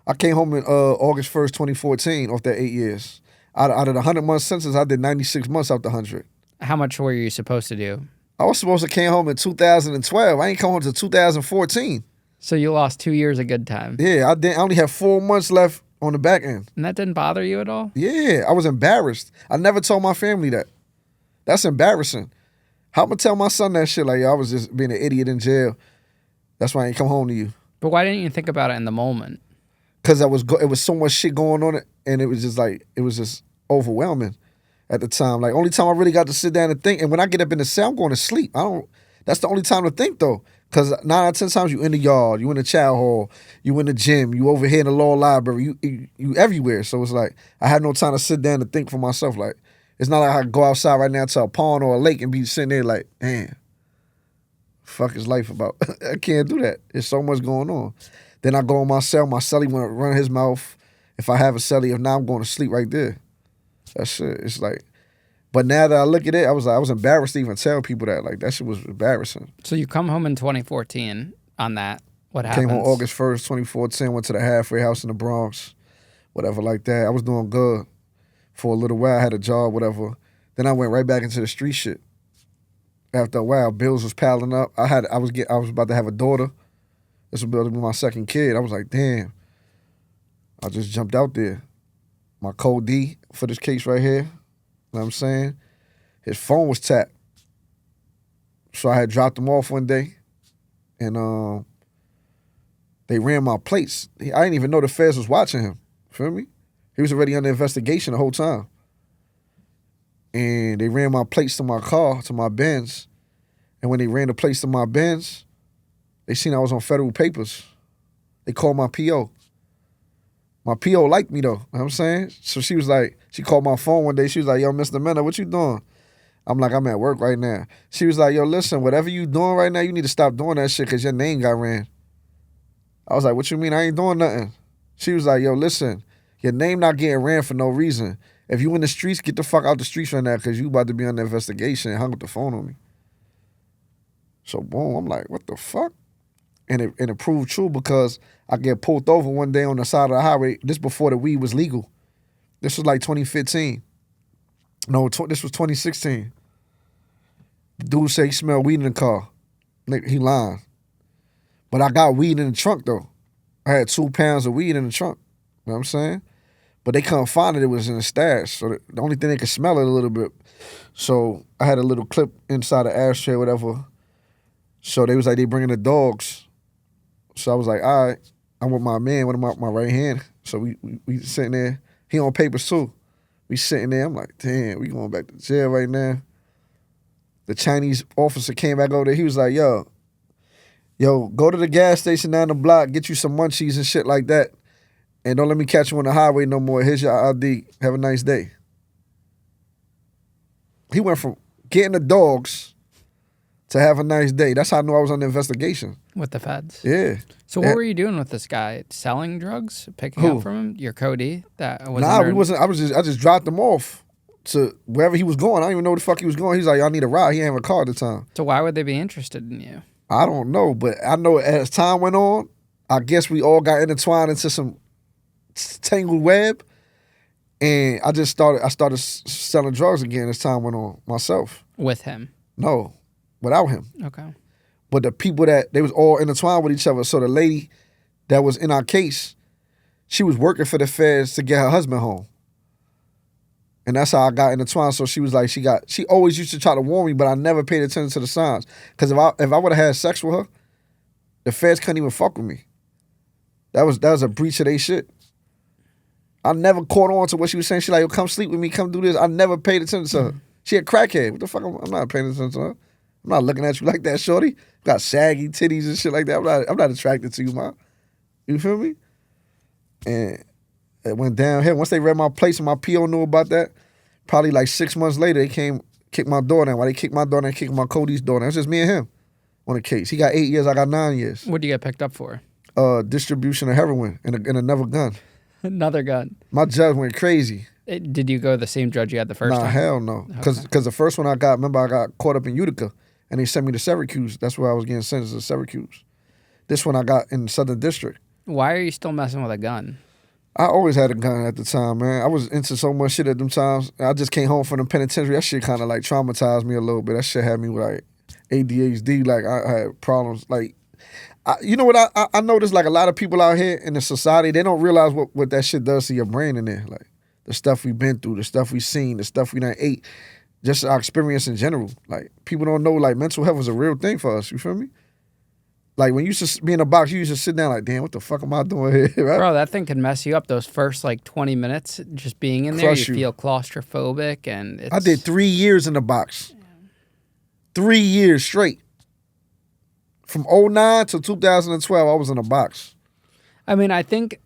I came home in August 1st, 2014, off that 8 years. Out of the 100-month sentence, I did 96 months out the 100. How much were you supposed to do? I was supposed to came home in 2012. I ain't come home until 2014. So you lost 2 years of good time. Yeah, I only had 4 months left on the back end. And that didn't bother you at all? Yeah, I was embarrassed. I never told my family that. That's embarrassing. How am I tell my son that shit? Like, yo, I was just being an idiot in jail. That's why I ain't come home to you. But why didn't you think about it in the moment? Because it was so much shit going on, and it was just overwhelming at the time. Like, only time I really got to sit down and think. And when I get up in the cell, I'm going to sleep. That's the only time to think, though. Because 9 out of 10 times you in the yard, you in the chow hall, you in the gym, you over here in the law library, you everywhere. So it's like, I had no time to sit down and think for myself. Like, it's not like I could go outside right now to a pond or a lake and be sitting there like, man, fuck is life about? I can't do that. There's so much going on. Then I go in my cell, my cellie want to run his mouth. If I have a cellie, if not, I'm going to sleep right there. That shit, it's like, but now that I look at it, I was embarrassed to even tell people that. Like, that shit was embarrassing. So you come home in 2014 on that. What happened? Came home August 1st, 2014, went to the halfway house in the Bronx, whatever like that. I was doing good for a little while. I had a job, whatever. Then I went right back into the street shit. After a while, bills was piling up. I was about to have a daughter. This was about to be my second kid. I was like, damn. I just jumped out there. My code D for this case right here. You know what I'm saying? His phone was tapped. So I had dropped him off one day. And they ran my plates. I didn't even know the feds was watching him. Feel me? He was already under investigation the whole time. And they ran my plates to my car, to my Benz. And when they ran the plates to my Benz, they seen I was on federal papers. They called my PO. My PO liked me though, you know what I'm saying? So she was like, she called my phone one day. She was like, yo, Mr. Mena, what you doing? I'm like, I'm at work right now. She was like, yo, listen, whatever you doing right now, you need to stop doing that shit because your name got ran. I was like, what you mean? I ain't doing nothing. She was like, yo, listen, your name not getting ran for no reason. If you in the streets, get the fuck out the streets right now because you about to be under investigation, and hung up the phone on me. So boom, I'm like, what the fuck? And it proved true because I get pulled over one day on the side of the highway. This before the weed was legal. This was like 2015. No, this was 2016. The dude said he smelled weed in the car. He lying. But I got weed in the trunk though. I had 2 pounds of weed in the trunk. You know what I'm saying? But they couldn't find it. It was in the stash. So the only thing they could smell it a little bit. So I had a little clip inside the ashtray or whatever. So they was like, they bringing the dogs. So I was like, all right, I'm with my man, with my right hand. So we sitting there. He on papers too. We sitting there. I'm like, damn, we going back to jail right now. The Chinese officer came back over there. He was like, yo, go to the gas station down the block, get you some munchies and shit like that. And don't let me catch you on the highway no more. Here's your ID. Have a nice day. He went from getting the dogs to have a nice day. That's how I knew I was under investigation. With the feds? Yeah. So what were you doing with this guy? Selling drugs? Picking up from him? Your Cody? We wasn't. I just dropped him off to wherever he was going. I don't even know where the fuck he was going. He's like, I need a ride. He didn't have a car at the time. So why would they be interested in you? I don't know, but I know as time went on, I guess we all got intertwined into some tangled web, and I started selling drugs again as time went on myself. With him? No, without him. Okay. But the people they was all intertwined with each other. So the lady that was in our case, she was working for the feds to get her husband home. And that's how I got intertwined. So she was like, she always used to try to warn me, but I never paid attention to the signs. Because if I would have had sex with her, the feds couldn't even fuck with me. That was a breach of their shit. I never caught on to what she was saying. She like, yo, come sleep with me, come do this. I never paid attention to her. She a crackhead. What the fuck? I'm not paying attention to her. I'm not looking at you like that, shorty. Got saggy titties and shit like that. I'm not attracted to you, man. You feel me? And it went downhill. Once they read my place and my PO knew about that, probably like 6 months later, they came, kicked my door down. Why they kicked my door down, kicked my Cody's door down. It's just me and him on the case. He got 8 years, I got 9 years. What did you get picked up for? Distribution of heroin and another gun. Another gun. My judge went crazy. Did you go to the same judge you had the first time? Nah, hell no. Because the first one I got caught up in Utica, and they sent me to Syracuse. That's where I was getting sentenced to Syracuse. This one I got in Southern District. Why are you still messing with a gun? I always had a gun at the time, man. I was into so much shit at them times. I just came home from the penitentiary. That shit kind of like traumatized me a little bit. That shit had me with like ADHD. Like I had problems. Like, you know what? I noticed like a lot of people out here in the society, they don't realize what that shit does to your brain in there. Like the stuff we've been through, the stuff we've seen, the stuff we done ate, just our experience in general. Like people don't know like mental health is a real thing for us. You feel me? Like, when you used to be in a box, you used to sit down like, damn, what the fuck am I doing here, right? Bro, that thing can mess you up. Those first, 20 minutes just being in there, you feel claustrophobic, and it's... I did 3 years in the box. 3 years straight. From 2009 to 2012, I was in a box. I mean, I think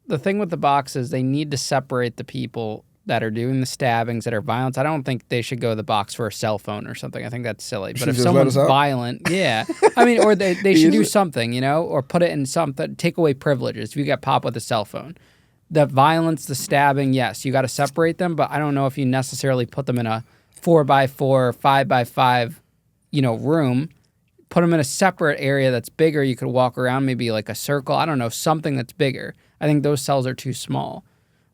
the thing with the box is they need to separate the people that are doing the stabbings, that are violent. I don't think they should go to the box for a cell phone or something. I think that's silly. But if someone's violent, yeah. I mean, or they should do something, or put it in something, take away privileges. If you get popped with a cell phone. The violence, the stabbing, yes, you got to separate them, but I don't know if you necessarily put them in a 4x4, 5x5, room. Put them in a separate area that's bigger. You could walk around, maybe like a circle. I don't know, something that's bigger. I think those cells are too small.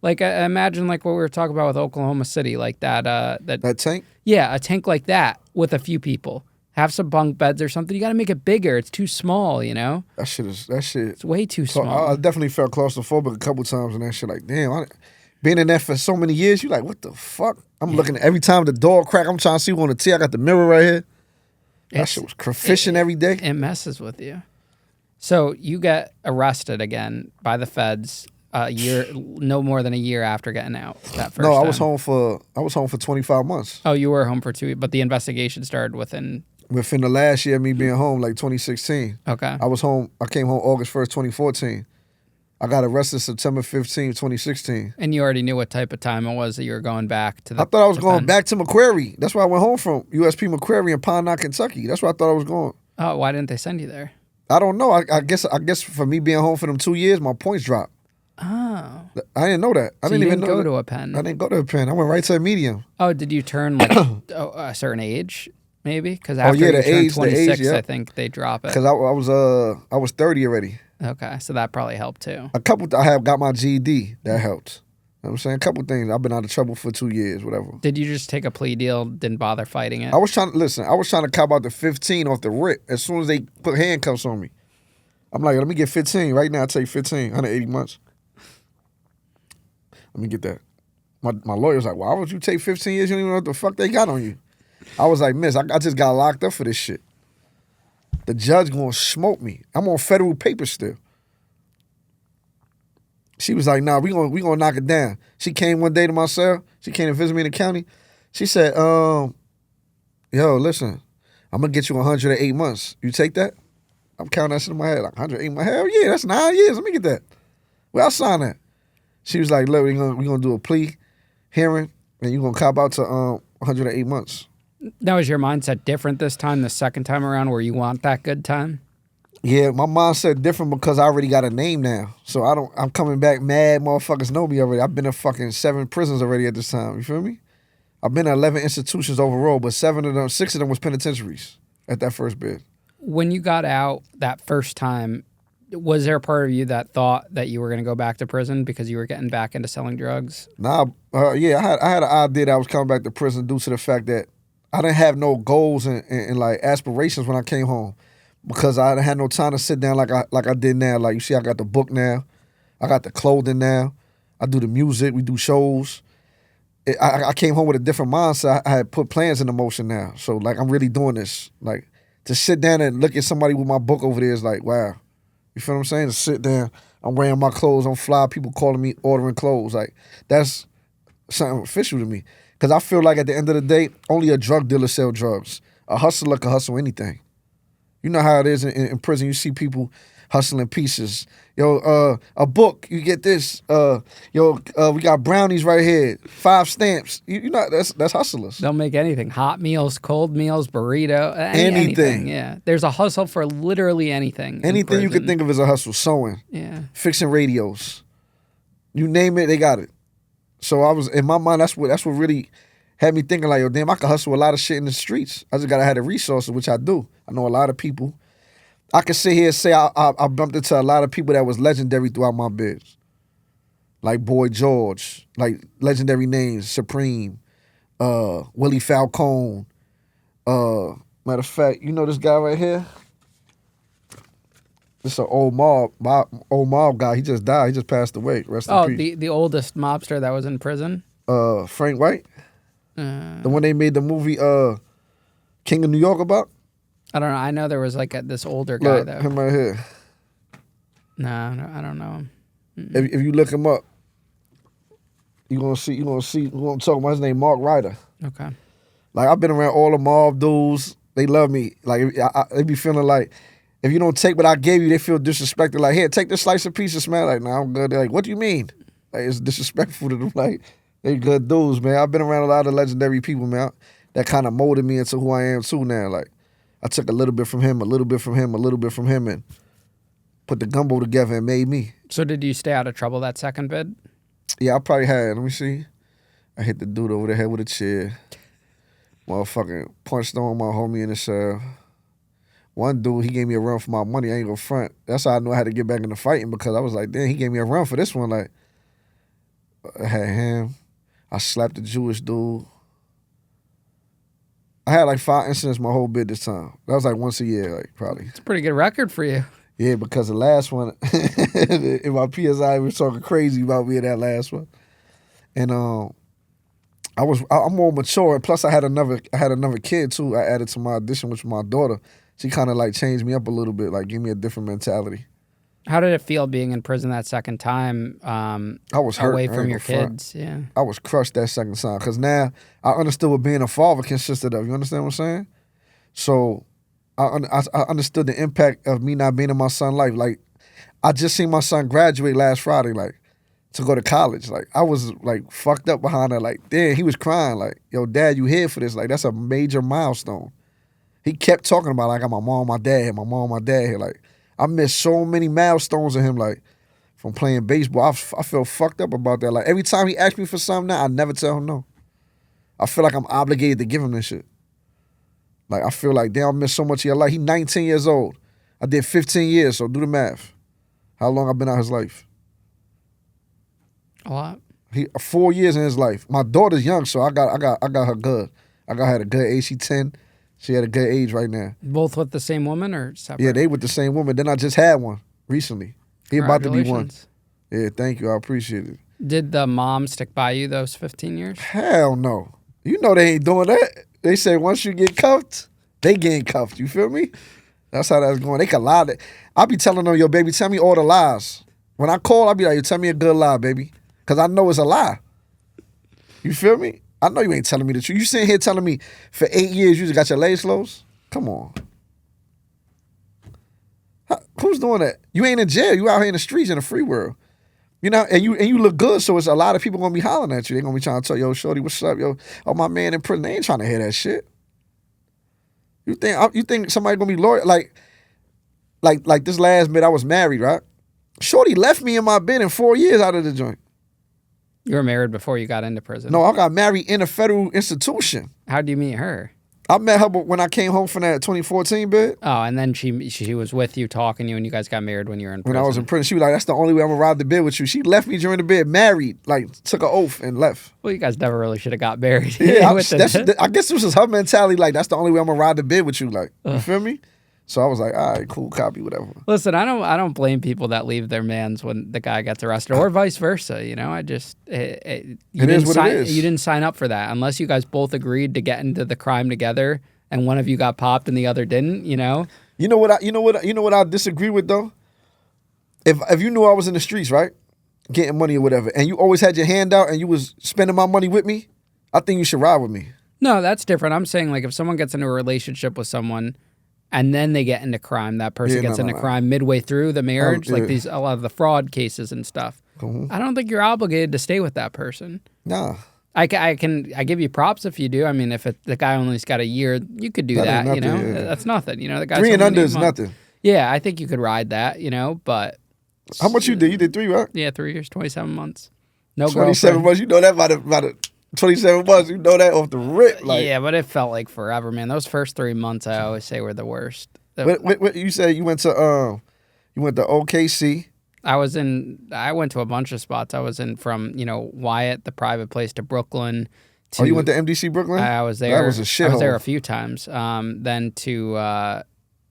Like, imagine like what we were talking about with Oklahoma City, like that tank? Yeah, a tank like that with a few people. Have some bunk beds or something. You got to make it bigger. It's too small, That shit. It's way too small. I definitely felt claustrophobic a couple times and that shit. Like, damn, being in there for so many years, you like, what the fuck? I'm looking at every time the door crack. I'm trying to see who on the T. I got the mirror right here. That shit was fishing every day. It messes with you. So you get arrested again by the feds. No more than a year after getting out. That first I time. was home for 25 months. Oh, you were home for 2 weeks, but the investigation started within the last year of me being home, like 2016. Okay. I was home. I came home August 1st, 2014. I got arrested September 15th, 2016. And you already knew what type of time it was that you were going back to. I thought I was going back to McQuarrie. That's where I went home from. USP McQuarrie in Pontotoc, Kentucky. That's where I thought I was going. Oh, why didn't they send you there? I don't know. I guess for me being home for them 2 years, my points dropped. Oh. I didn't know that. I didn't even go to a pen. I didn't go to a pen. I went right to a medium. Oh, did you turn a certain age? Maybe because after you turn 26, I think they drop it. Because I was 30 already. Okay, so that probably helped too. I have got my GED. That helped. You know what I'm saying? A couple things. I've been out of trouble for 2 years, whatever. Did you just take a plea deal? Didn't bother fighting it? I was trying to cop out the 15 off the rip as soon as they put handcuffs on me. I'm like, let me get 15 right now. I take 15, 180 months. Let me get that. My lawyer's like, why would you take 15 years? You don't even know what the fuck they got on you. I was like, miss, I just got locked up for this shit. The judge gonna smoke me. I'm on federal paper still. She was like, nah, we gonna knock it down. She came one day to my cell. She came to visit me in the county. She said, yo, listen, I'm gonna get you 108 months. You take that? I'm counting that shit in my head. Like, 108 months? Hell yeah, that's 9 years. Let me get that. Where I sign that? She was like, look, we gonna do a plea hearing, and you're gonna cop out to 108 months. Now, is your mindset different this time, the second time around, where you want that good time? Yeah, my mindset different because I already got a name now. So I'm coming back mad. Motherfuckers know me already. I've been in fucking 7 prisons already at this time. You feel me? I've been at 11 institutions overall, but 6 of them was penitentiaries at that first bid. When you got out that first time, was there a part of you that thought that you were going to go back to prison because you were getting back into selling drugs? Nah, yeah, I had an idea that I was coming back to prison due to the fact that I didn't have no goals and like aspirations when I came home, because I didn't have no time to sit down like I did now. Like, you see, I got the book now, I got the clothing now, I do the music, we do shows. I came home with a different mindset. I had put plans into motion now, so like I'm really doing this. Like, to sit down and look at somebody with my book over there is like, wow. You feel what I'm saying? To sit down, I'm wearing my clothes on fly, people calling me, ordering clothes. Like, that's something official to me. Because I feel like at the end of the day, only a drug dealer sell drugs. A hustler can hustle anything. You know how it is in prison. You see people hustling pieces. Yo, a book, you get this. We got brownies right here. 5 stamps. You know, that's hustlers. They'll make anything. Hot meals, cold meals, burrito, anything. Yeah. There's a hustle for literally anything. Anything you can think of as a hustle. Sewing. Yeah. Fixing radios. You name it, they got it. So I was, in my mind, that's what really had me thinking like, yo, damn, I could hustle a lot of shit in the streets. I just gotta have the resources, which I do. I know a lot of people. I can sit here and say I bumped into a lot of people that was legendary throughout my bids. Like Boy George, like legendary names, Supreme, Willie Falcone. Matter of fact, you know this guy right here? This is an old mob guy. He just died. He just passed away. Rest in peace. The oldest mobster that was in prison? Frank White? The one they made the movie King of New York about? I don't know. I know there was like this older guy though. Him right here. No, I don't know him. If you look him up, you're gonna see who I'm talking about. His name Mark Ryder. Okay. Like, I've been around all the mob dudes. They love me. Like, they be feeling like, if you don't take what I gave you, they feel disrespected. Like, here, take this slice of pizza, man. Like, nah, I'm good. They're like, what do you mean? Like, it's disrespectful to them. Like, they good dudes, man. I've been around a lot of legendary people, man, that kind of molded me into who I am too now. Like, I took a little bit from him, a little bit from him, a little bit from him, and put the gumbo together and made me. So did you stay out of trouble that second bid? Yeah, I probably had. Let me see. I hit the dude over the head with a chair. Motherfucking punched on my homie in the cell. One dude, he gave me a run for my money. I ain't gonna front. That's how I knew I had to get back into fighting, because I was like, damn, he gave me a run for this one. Like, I had him. I slapped the Jewish dude. I had like 5 incidents my whole bid this time. That was like once a year, like, probably. It's a pretty good record for you. Yeah, because the last one, in my PSI, we were talking crazy about me in that last one. And I'm more mature. And plus, I had another kid too. I added to my addition, which was my daughter. She kind of like changed me up a little bit, like gave me a different mentality. How did it feel being in prison that second time? I was hurt away from your kids. Yeah, I was crushed that second time, because now I understood what being a father consisted of. You understand what I'm saying? So I understood the impact of me not being in my son's life. Like, I just seen my son graduate last Friday, like, to go to college. Like, I was like fucked up behind that. Like, damn, he was crying. Like, yo, Dad, you here for this? Like, that's a major milestone. He kept talking about, like, I got my mom, my dad here. Like, I missed so many milestones of him, like, from playing baseball. I feel fucked up about that. Like, every time he asks me for something now, I never tell him no. I feel like I'm obligated to give him this shit. Like, I feel like, damn, I missed so much of your life. He 19 years old. I did 15 years, so do the math. How long I've been out of his life? A lot. 4 years in his life. My daughter's young, so I got her good. I got her at a good age. She 10. She had a good age right now. Both with the same woman or separate? Yeah, they with the same woman. Then I just had one recently. He about to be one. Yeah, thank you. I appreciate it. Did the mom stick by you those 15 years? Hell no. You know they ain't doing that. They say once you get cuffed, they getting cuffed. You feel me? That's how that's going. They can lie. I be telling them, yo, baby, tell me all the lies. When I call, I be like, yo, tell me a good lie, baby. Because I know it's a lie. You feel me? I know you ain't telling me the truth. You sitting here telling me for 8 years you just got your legs closed? Come on. Who's doing that? You ain't in jail. You out here in the streets in the free world. You know, and you look good, so it's a lot of people gonna be hollering at you. They gonna be trying to tell, yo, shorty, what's up, yo? Oh, my man in prison. They ain't trying to hear that shit. You think somebody gonna be loyal? Like this last bit, I was married, right? Shorty left me in my bed in 4 years out of the joint. You were married before you got into prison. No, I got married in a federal institution. How'd you meet her? I met her when I came home from that 2014 bid. Oh, and then she was with you, talking to you, and you guys got married when you were in prison. When I was in prison, she was like, "That's the only way I'm gonna ride the bed with you." She left me during the bed, married, like took an oath and left. Well, you guys never really should have got married. Yeah, I guess this was her mentality. Like, that's the only way I'm gonna ride the bed with you. Like, you feel me? So I was like, all right, cool, copy, whatever. Listen, I don't blame people that leave their mans when the guy gets arrested, or vice versa. You know, I just it is what it is. You didn't sign up for that unless you guys both agreed to get into the crime together, and one of you got popped and the other didn't. You know. You know what I disagree with though. If you knew I was in the streets, right, getting money or whatever, and you always had your hand out and you was spending my money with me, I think you should ride with me. No, that's different. I'm saying, like, if someone gets into a relationship with someone and then they get into crime, that person gets into crime midway through the marriage, like a lot of the fraud cases and stuff. Mm-hmm. I don't think you're obligated to stay with that person. Nah. I give you props if you do. I mean, if the guy only's got a year, you could do that, nothing, you know? Yeah. That's nothing, you know? The guy's 3 and under is nothing. Yeah, I think you could ride that, you know, but... How much you did? You did 3, right? Yeah, 3 years, 27 months. No 27 months, you know that by the 27 months, you know that off the rip. Like. Yeah, but it felt like forever, man. Those first 3 months, I always say, were the worst. What you said you went to OKC. I went to a bunch of spots. I was in from, Wyatt, the private place, to Brooklyn. You went to MDC Brooklyn? I was there. That was a shithole. I was there a few times. Then to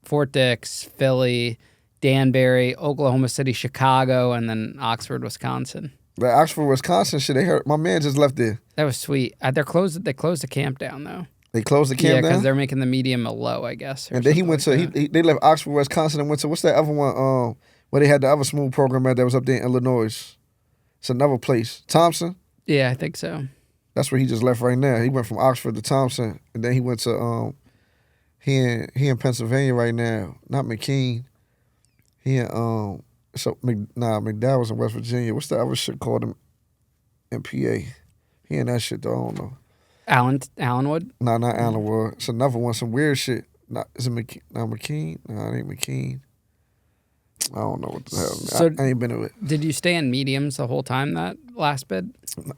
Fort Dix, Philly, Danbury, Oklahoma City, Chicago, and then Oxford, Wisconsin. The Oxford, Wisconsin shit, they heard. My man just left there. That was sweet. They closed the camp down, though. They closed the camp down? Yeah, because they're making the medium a low, I guess. And then he went they left Oxford, Wisconsin, and went to, what's that other one, where they had the other smooth program at that was up there in Illinois. It's another place. Thompson? Yeah, I think so. That's where he just left right now. He went from Oxford to Thompson, and then he went to, he in Pennsylvania right now. Not McKean. He in, McDowell was in West Virginia. What's the other shit called in PA? He in that shit, though, I don't know. Allenwood? No, not Allenwood. It's another one, some weird shit. Is it McKean? No, McKean? No, it ain't McKean. I don't know what the hell. So I ain't been to it. Did you stay in mediums the whole time, that last bid?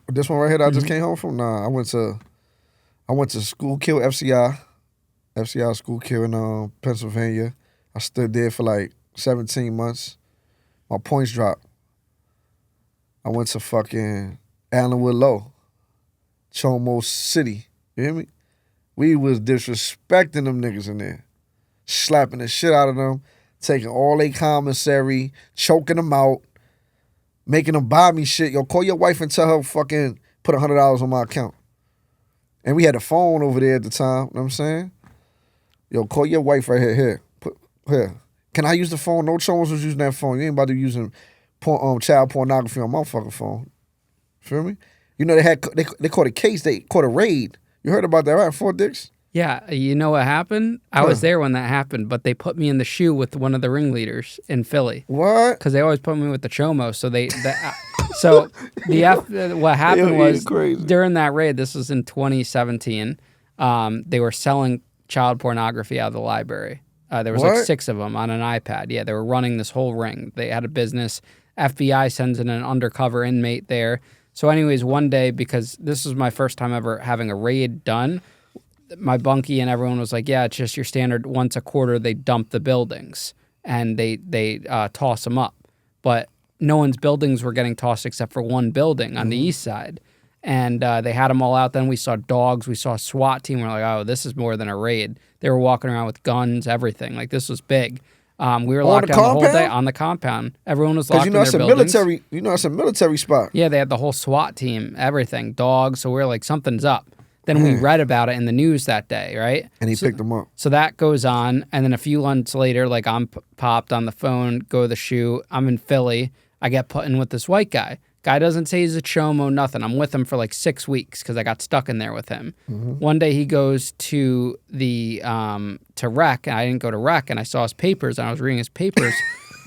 This one right here that I just came home from? Nah, I went to School Kill, FCI School Kill in Pennsylvania. I stood there for like 17 months. My points dropped. I went to fucking Allenwood Low, Chomo City. You hear me? We was disrespecting them niggas in there. Slapping the shit out of them, taking all their commissary, choking them out, making them buy me shit. Yo, call your wife and tell her fucking put $100 on my account. And we had a phone over there at the time, you know what I'm saying? Yo, call your wife right here. Here. Can I use the phone? No chomos was using that phone. You ain't about to be using child pornography on my fucking phone. Feel me? You know, they caught a case. They caught a raid. You heard about that, right? Fort Dix? Yeah. You know what happened? I was there when that happened, but they put me in the shoe with one of the ringleaders in Philly. What? Because they always put me with the chomo. So what happened was during that raid, this was in 2017, they were selling child pornography out of the library. There was like 6 of them on an iPad. Yeah, they were running this whole ring. They had a business. FBI sends in an undercover inmate there. So anyways, one day, because this was my first time ever having a raid done, my bunkie and everyone was like, yeah, it's just your standard once a quarter they dump the buildings and they toss them up. But no one's buildings were getting tossed except for one building on the east side. And they had them all out. Then we saw dogs. We saw a SWAT team. We're like, oh, this is more than a raid. They were walking around with guns, everything. Like, this was big. We were locked down the whole day on the compound. Everyone was locked in their buildings. It's a military spot. Yeah, they had the whole SWAT team, everything, dogs. So we were like, something's up. Then we read about it in the news that day, right? And he picked them up. So that goes on. And then a few months later, like, I'm popped on the phone, go to the shoe. I'm in Philly. I get put in with this white guy. Guy doesn't say he's a chomo, nothing. I'm with him for like 6 weeks because I got stuck in there with him. One day he goes to the to rec, and I didn't go to rec, and I saw his papers, and I was reading his papers.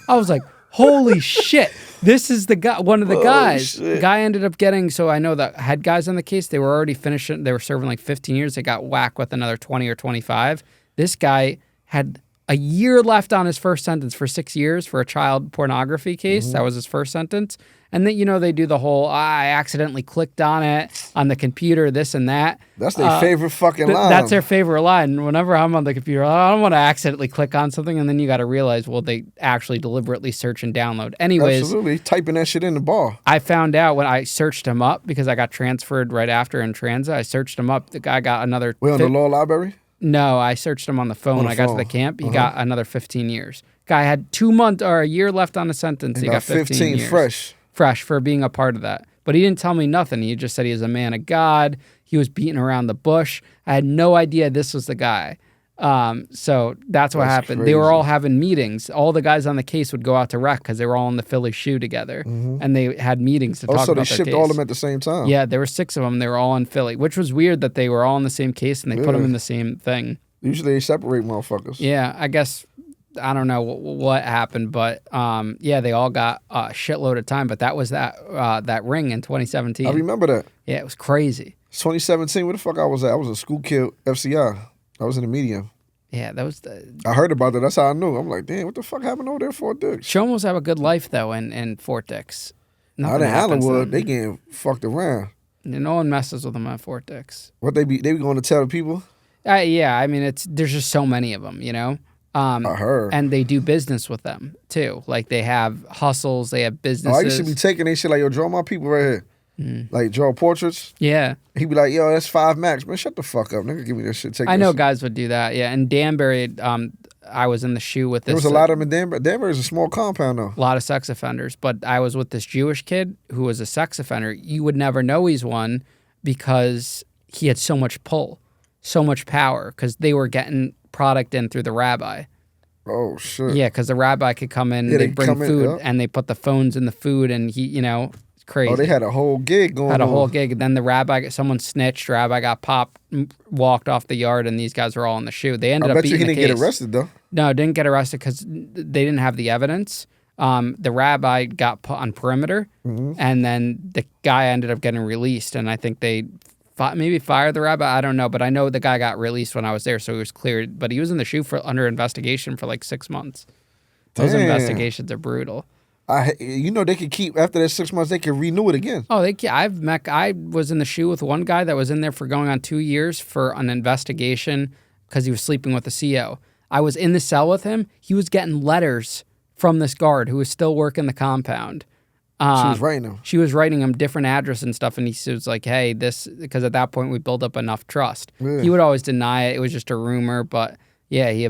I was like, holy shit, this is the guy, one of the guys. The guy ended up getting, so I know that had guys on the case, they were already finishing, they were serving like 15 years. They got whacked with another 20 or 25. This guy had a year left on his first sentence for 6 years for a child pornography case. That was his first sentence. And then, they do the whole, I accidentally clicked on it on the computer, this and that. That's their favorite fucking line. That's their favorite line. Whenever I'm on the computer, I don't want to accidentally click on something. And then you got to realize, well, they actually deliberately search and download. Anyways. Absolutely. Typing that shit in the bar. I found out when I searched him up, because I got transferred right after in transit. I searched him up. The guy got another... Wait, on the law library? No, I searched him on the phone. When I got to the camp. He got another 15 years. Guy had 2 months or a year left on the sentence. He got 15 years. Fresh for being a part of that. But he didn't tell me nothing. He just said he was a man of God. He was beating around the bush. I had no idea this was the guy. So that's what happened. Crazy. They were all having meetings. All the guys on the case would go out to rec because they were all in the Philly shoe together. And they had meetings to talk about their case. So they shipped all of them at the same time? Yeah, there were 6 of them. They were all in Philly, which was weird that they were all in the same case and they put them in the same thing. Usually they separate motherfuckers. Yeah, I guess... I don't know what happened, but they all got a shitload of time. But that was that ring in 2017. I remember that. Yeah, it was crazy. 2017, where the fuck I was at? I was a school kid, FCI. I was in the medium. Yeah, that was I heard about that. That's how I knew. I'm like, damn, what the fuck happened over there, Fort Dix? Shomos have a good life, though, in Fort Dix. Out in Allenwood, they getting fucked around. No one messes with them at Fort Dix. What they be going to tell the people? Yeah, I mean, there's just so many of them, I heard. And they do business with them, too. Like, they have hustles, they have businesses. I used to be taking that shit like, yo, draw my people right here. Like, draw portraits. Yeah. He'd be like, yo, that's 5 max. Man, shut the fuck up. Nigga, give me that shit. I know guys would do that, yeah. And Danbury, I was in the shoe with this. There was a lot of them in Danbury. Danbury is a small compound, though. A lot of sex offenders. But I was with this Jewish kid who was a sex offender. You would never know he's one because he had so much pull, so much power, because they were getting product in through the rabbi. Oh, shit. Yeah, because the rabbi could come in, they'd bring food, and they put the phones in the food, and he, it's crazy. Oh, they had a whole gig going on. Had a whole gig. And then the rabbi, someone snitched, rabbi got popped, walked off the yard, and these guys were all in the shoe. They ended up beating the case. I bet you he didn't get arrested, though. No, didn't get arrested because they didn't have the evidence. The rabbi got put on perimeter, and then the guy ended up getting released, and I think they maybe fired the rabbi. I don't know, but I know the guy got released when I was there, so he was cleared. But he was in the shoe under investigation for like 6 months. Those investigations are brutal. They could keep after that 6 months. They could renew it again. Oh, I was in the shoe with one guy that was in there for going on 2 years for an investigation because he was sleeping with the CO. I was in the cell with him. He was getting letters from this guard who was still working the compound. She was writing them. She was writing him different address and stuff, and he was like, hey, this, because at that point we built up enough trust. Yeah. He would always deny it. It was just a rumor, but yeah, he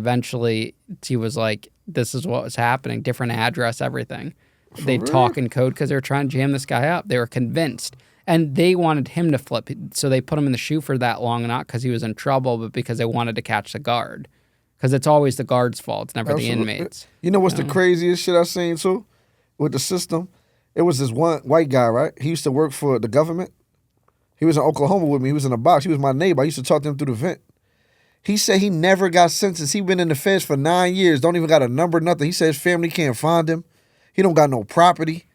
was like, this is what was happening, different address, everything. They'd talk in code because they were trying to jam this guy up. They were convinced. And they wanted him to flip, so they put him in the shoe for that long, not because he was in trouble, but because they wanted to catch the guard. Because it's always the guard's fault. It's never the inmates. You know what's the craziest shit I've seen, too, with the system? It was this one white guy, right? He used to work for the government. He was in Oklahoma with me. He was in a box. He was my neighbor. I used to talk to him through the vent. He said he never got sentenced. He been in the feds for 9 years. Don't even got a number, nothing. He said his family can't find him. He don't got no property.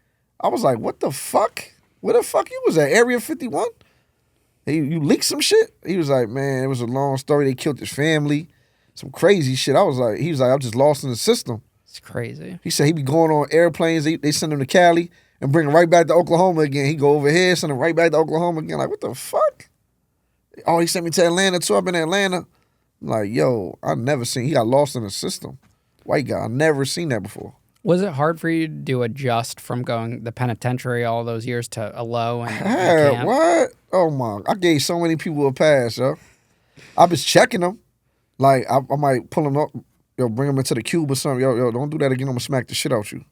I was like, what the fuck? Where the fuck you was at? Area 51? Hey, you leaked some shit? He was like, man, it was a long story. They killed his family. Some crazy shit. He was like, I'm just lost in the system. It's crazy. He said he be going on airplanes. They send him to Cali and bring him right back to Oklahoma again. He go over here, send him right back to Oklahoma again. Like, what the fuck? Oh, he sent me to Atlanta too. I've been in Atlanta. I'm like, yo, I never seen. He got lost in the system. White guy. I never seen that before. Was it hard for you to adjust from going the penitentiary all those years to a low and camp? What? Oh my! I gave so many people a pass, yo. I was checking them. Like I might pull them up, bring them into the cube or something. Yo, don't do that again. I'm gonna smack the shit out you.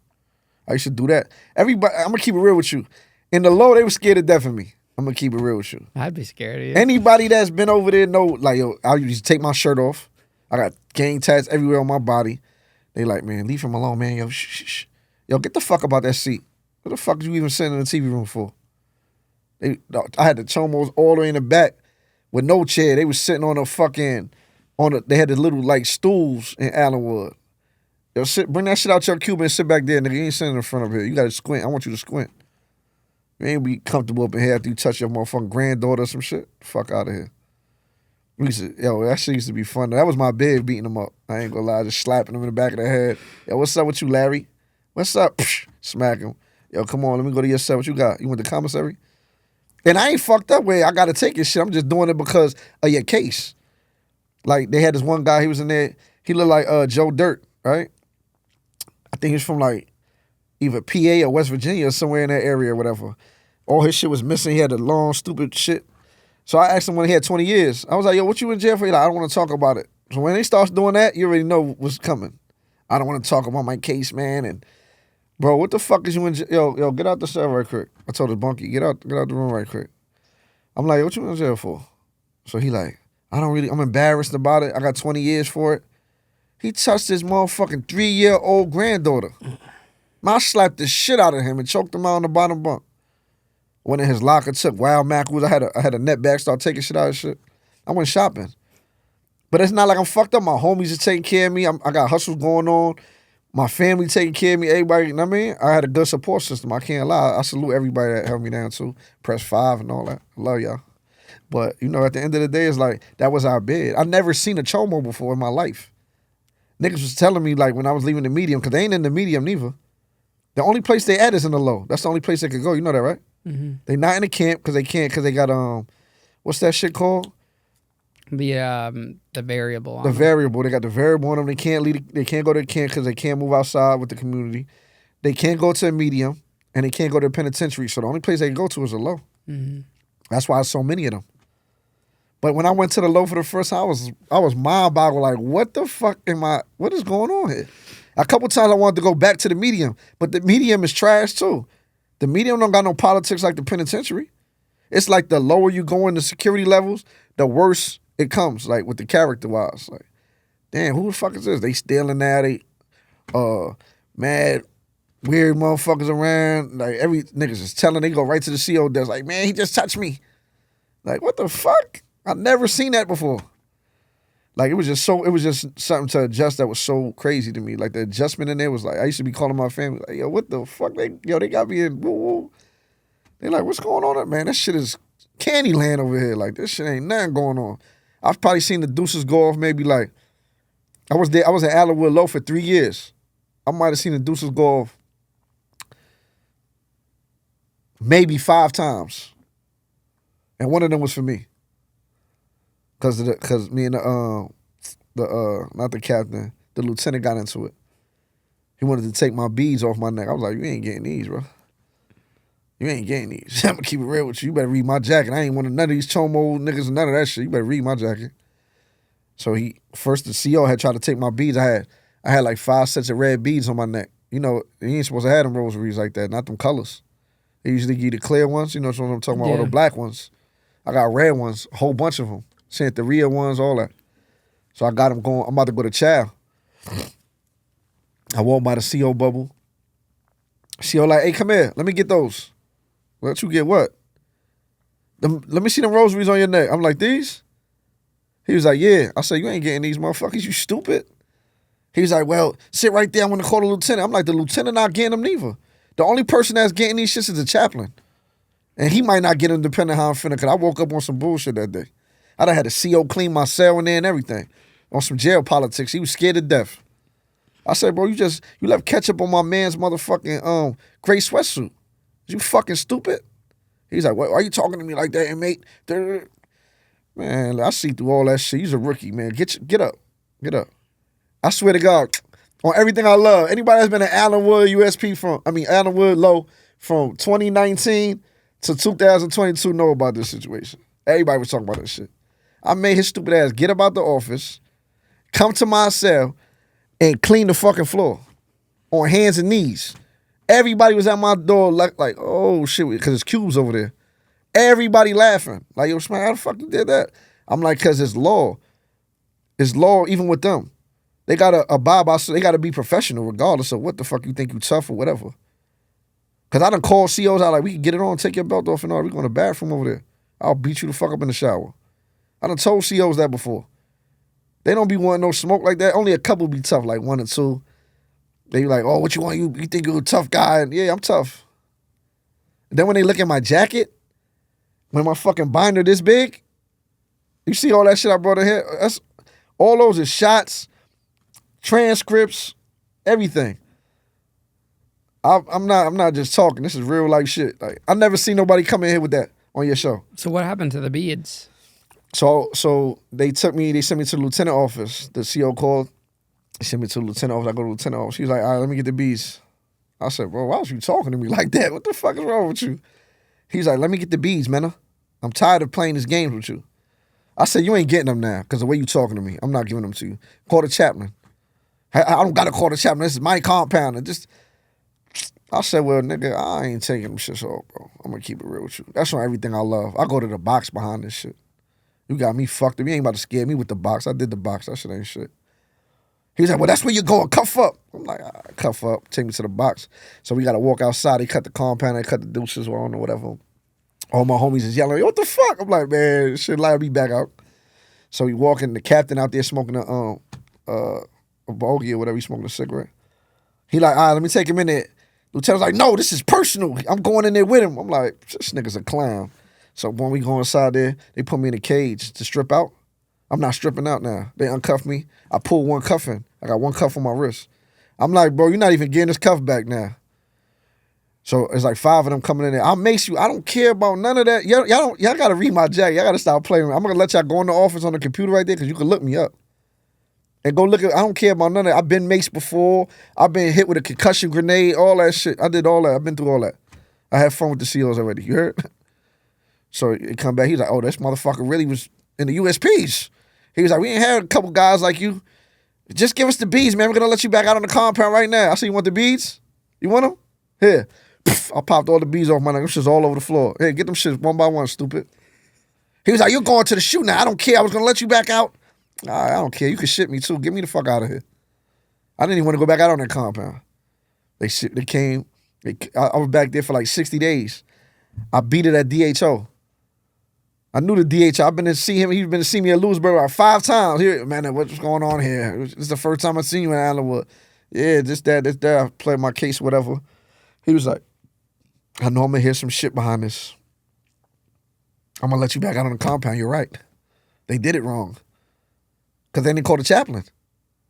I used to do that. Everybody, I'm gonna keep it real with you. In the low, they were scared to death of me. I'm gonna keep it real with you. I'd be scared of you. Anybody that's been over there know, like, yo, I used to take my shirt off. I got gang tats everywhere on my body. They like, man, leave him alone, man. Yo, shh. Yo, get the fuck about that seat. What the fuck are you even sitting in the TV room for? I had the chomos all the way in the back with no chair. They was sitting on they had the little, like, stools in Allenwood. Yo, bring that shit out your cube and sit back there, nigga. You ain't sitting in front of here. You got to squint. I want you to squint. You ain't be comfortable up in here after you touch your motherfucking granddaughter or some shit. Fuck out of here. That shit used to be fun. That was my bid beating him up. I ain't gonna lie, just slapping him in the back of the head. Yo, what's up with you, Larry? What's up? Smack him. Yo, come on, let me go to your cell. What you got? You went to commissary? And I ain't fucked up where I gotta take your shit. I'm just doing it because of your case. Like, they had this one guy, he was in there, he looked like Joe Dirt, right? I think he was from like either PA or West Virginia or somewhere in that area or whatever. All his shit was missing. He had a long, stupid shit. So I asked him when he had 20 years. I was like, yo, what you in jail for? He's like, I don't want to talk about it. So when they start doing that, you already know what's coming. I don't want to talk about my case, man. And bro, what the fuck is you in jail? Yo, get out the cell right quick. I told his bunkie, get out the room right quick. I'm like, what you in jail for? So he like, I'm embarrassed about it. I got 20 years for it. He touched his motherfucking 3-year-old granddaughter. I slapped the shit out of him and choked him out on the bottom bunk. Went in his locker, took wild mackerels. I had a net bag, started taking shit out of shit. I went shopping. But it's not like I'm fucked up. My homies are taking care of me. I got hustles going on. My family taking care of me. Everybody, you know what I mean? I had a good support system. I can't lie. I salute everybody that held me down too. Press 5 and all that. I love y'all. But, you know, at the end of the day, it's like, that was our bid. I never seen a chomo before in my life. Niggas was telling me, like, when I was leaving the medium, because they ain't in the medium neither. The only place they at is in the low. That's the only place they could go. You know that, right? Mm-hmm. They not in the camp because they can't, because they got, what's that shit called? The variable. The variable. They got the variable on them. They can't go to the camp because they can't move outside with the community. They can't go to a medium, and they can't go to the penitentiary. So the only place they can go to is a low. Mm-hmm. That's why there's so many of them. But when I went to the low for the first time, I was mind boggled. Like, what the fuck what is going on here? A couple times I wanted to go back to the medium, but the medium is trash too. The medium don't got no politics like the penitentiary. It's like the lower you go in the security levels, the worse it comes, like with the character wise. Like, damn, who the fuck is this? They stealing that, they mad, weird motherfuckers around. Like every niggas is telling, they go right to the CO desk, like, man, he just touched me. Like, what the fuck? I've never seen that before. Like, it was just something to adjust that was so crazy to me. Like, the adjustment in there was like, I used to be calling my family, like, yo, what the fuck? They got me in, woo woo. They like, what's going on, man? That shit is Candyland over here. Like, this shit ain't nothing going on. I've probably seen the deuces go off maybe like, I was at Allenwood Low for 3 years. I might have seen the deuces go off maybe 5 times. And one of them was for me. Cause me and the not the captain, the lieutenant got into it. He wanted to take my beads off my neck. I was like, you ain't getting these, bro. You ain't getting these. I'm gonna keep it real with you. You better read my jacket. I ain't one of none of these chomo niggas and none of that shit. You better read my jacket. So the CO had tried to take my beads. I had like 5 sets of red beads on my neck. You know, you ain't supposed to have them rosaries like that, not them colors. They usually give you the clear ones, you know what I'm talking about, or the black ones. I got red ones, a whole bunch of them. Santeria ones, all that. So I got them going. I'm about to go to chow. I walk by the CO bubble. CO like, hey, come here. Let me get those. Let you get what? Let me see them rosaries on your neck. I'm like, these? He was like, yeah. I said, you ain't getting these motherfuckers. You stupid. He was like, well, sit right there. I'm going to call the lieutenant. I'm like, the lieutenant not getting them neither. The only person that's getting these shits is the chaplain. And he might not get them depending on how I'm finna, because I woke up on some bullshit that day. I done had a CO clean my cell in there and everything. On some jail politics. He was scared to death. I said, bro, you left ketchup on my man's motherfucking gray sweatsuit. You fucking stupid. He's like, why are you talking to me like that, inmate? Man, I see through all that shit. You's a rookie, man. Get up. Get up. I swear to God, on everything I love, anybody that's been at Allenwood Allenwood Low from 2019 to 2022 know about this situation. Everybody was talking about this shit. I made his stupid ass get up out the office, come to my cell, and clean the fucking floor on hands and knees. Everybody was at my door like oh shit, because there's cubes over there. Everybody laughing. Like, yo, Smiley, how the fuck you did that? I'm like, because it's law. It's law even with them. They got to abide by, so they got to be professional regardless of what the fuck you think you tough or whatever. Because I done called COs out like, we can get it on, take your belt off and all. We going to the bathroom over there. I'll beat you the fuck up in the shower. I done told COs that before. They don't be wanting no smoke like that. Only a couple be tough, like 1 or 2. They be like, oh, what you want? You think you're a tough guy? And yeah, I'm tough. And then when they look at my jacket, when my fucking binder this big, You see all that shit I brought in here? All those is shots, transcripts, everything. I'm not just talking. This is real life shit. Like I never seen nobody come in here with that on your show. So what happened to the beads? So they sent me to the lieutenant office. The CO called. They sent me to the lieutenant office. I go to the lieutenant office. She's like, all right, let me get the beads. I said, bro, why was you talking to me like that? What the fuck is wrong with you? He's like, let me get the beads, man. I'm tired of playing these games with you. I said, you ain't getting them now because the way you talking to me, I'm not giving them to you. Call the chaplain. I don't got to call the chaplain. This is my compound. And just, I said, well, nigga, I ain't taking them shits off, bro. I'm going to keep it real with you. That's on everything I love. I go to the box behind this shit. You got me fucked up. You ain't about to scare me with the box. I did the box. That shit ain't shit. He's like, well, that's where you're going. Cuff up. I'm like, all right, cuff up. Take me to the box. So we got to walk outside. They cut the compound. They cut the deuces or I don't know, whatever. All my homies is yelling, what the fuck? I'm like, man, shit, let me back out. So we walking, the captain out there smoking a bogey or whatever, he smoking a cigarette. He like, all right, let me take him in there. Lieutenant's like, no, this is personal. I'm going in there with him. I'm like, this nigga's a clown. So when we go inside there, they put me in a cage to strip out. I'm not stripping out now. They uncuff me. I pull one cuff in. I got one cuff on my wrist. I'm like, bro, you're not even getting this cuff back now. So it's like 5 of them coming in there. I'll mace you. I don't care about none of that. Y'all got to read my jacket. Y'all got to stop playing. I'm going to let y'all go in the office on the computer right there because you can look me up. And go look at, I don't care about none of that. I've been maced before. I've been hit with a concussion grenade, all that shit. I did all that. I've been through all that. I had fun with the COs already. You heard? So he come back. He's like, oh, this motherfucker really was in the USPs. He was like, we ain't had a couple guys like you. Just give us the beads, man. We're going to let you back out on the compound right now. I said, you want the beads? You want them? Here. I popped all the beads off my neck. Them shit's all over the floor. Hey, get them shits one by one, stupid. He was like, you're going to the shoot now. I don't care. I was going to let you back out. All right, I don't care. You can shit me too. Get me the fuck out of here. I didn't even want to go back out on that compound. They came. I was back there for like 60 days. I beat it at DHO. I knew the DHO. I've been to see him. He's been to see me at Lewisburg like 5 times. Here, man, what's going on here? This is the first time I've seen you in Allenwood. Yeah, this, that. I played my case, whatever. He was like, I know I'm going to hear some shit behind this. I'm going to let you back out on the compound. You're right. They did it wrong. Because they didn't call the chaplain.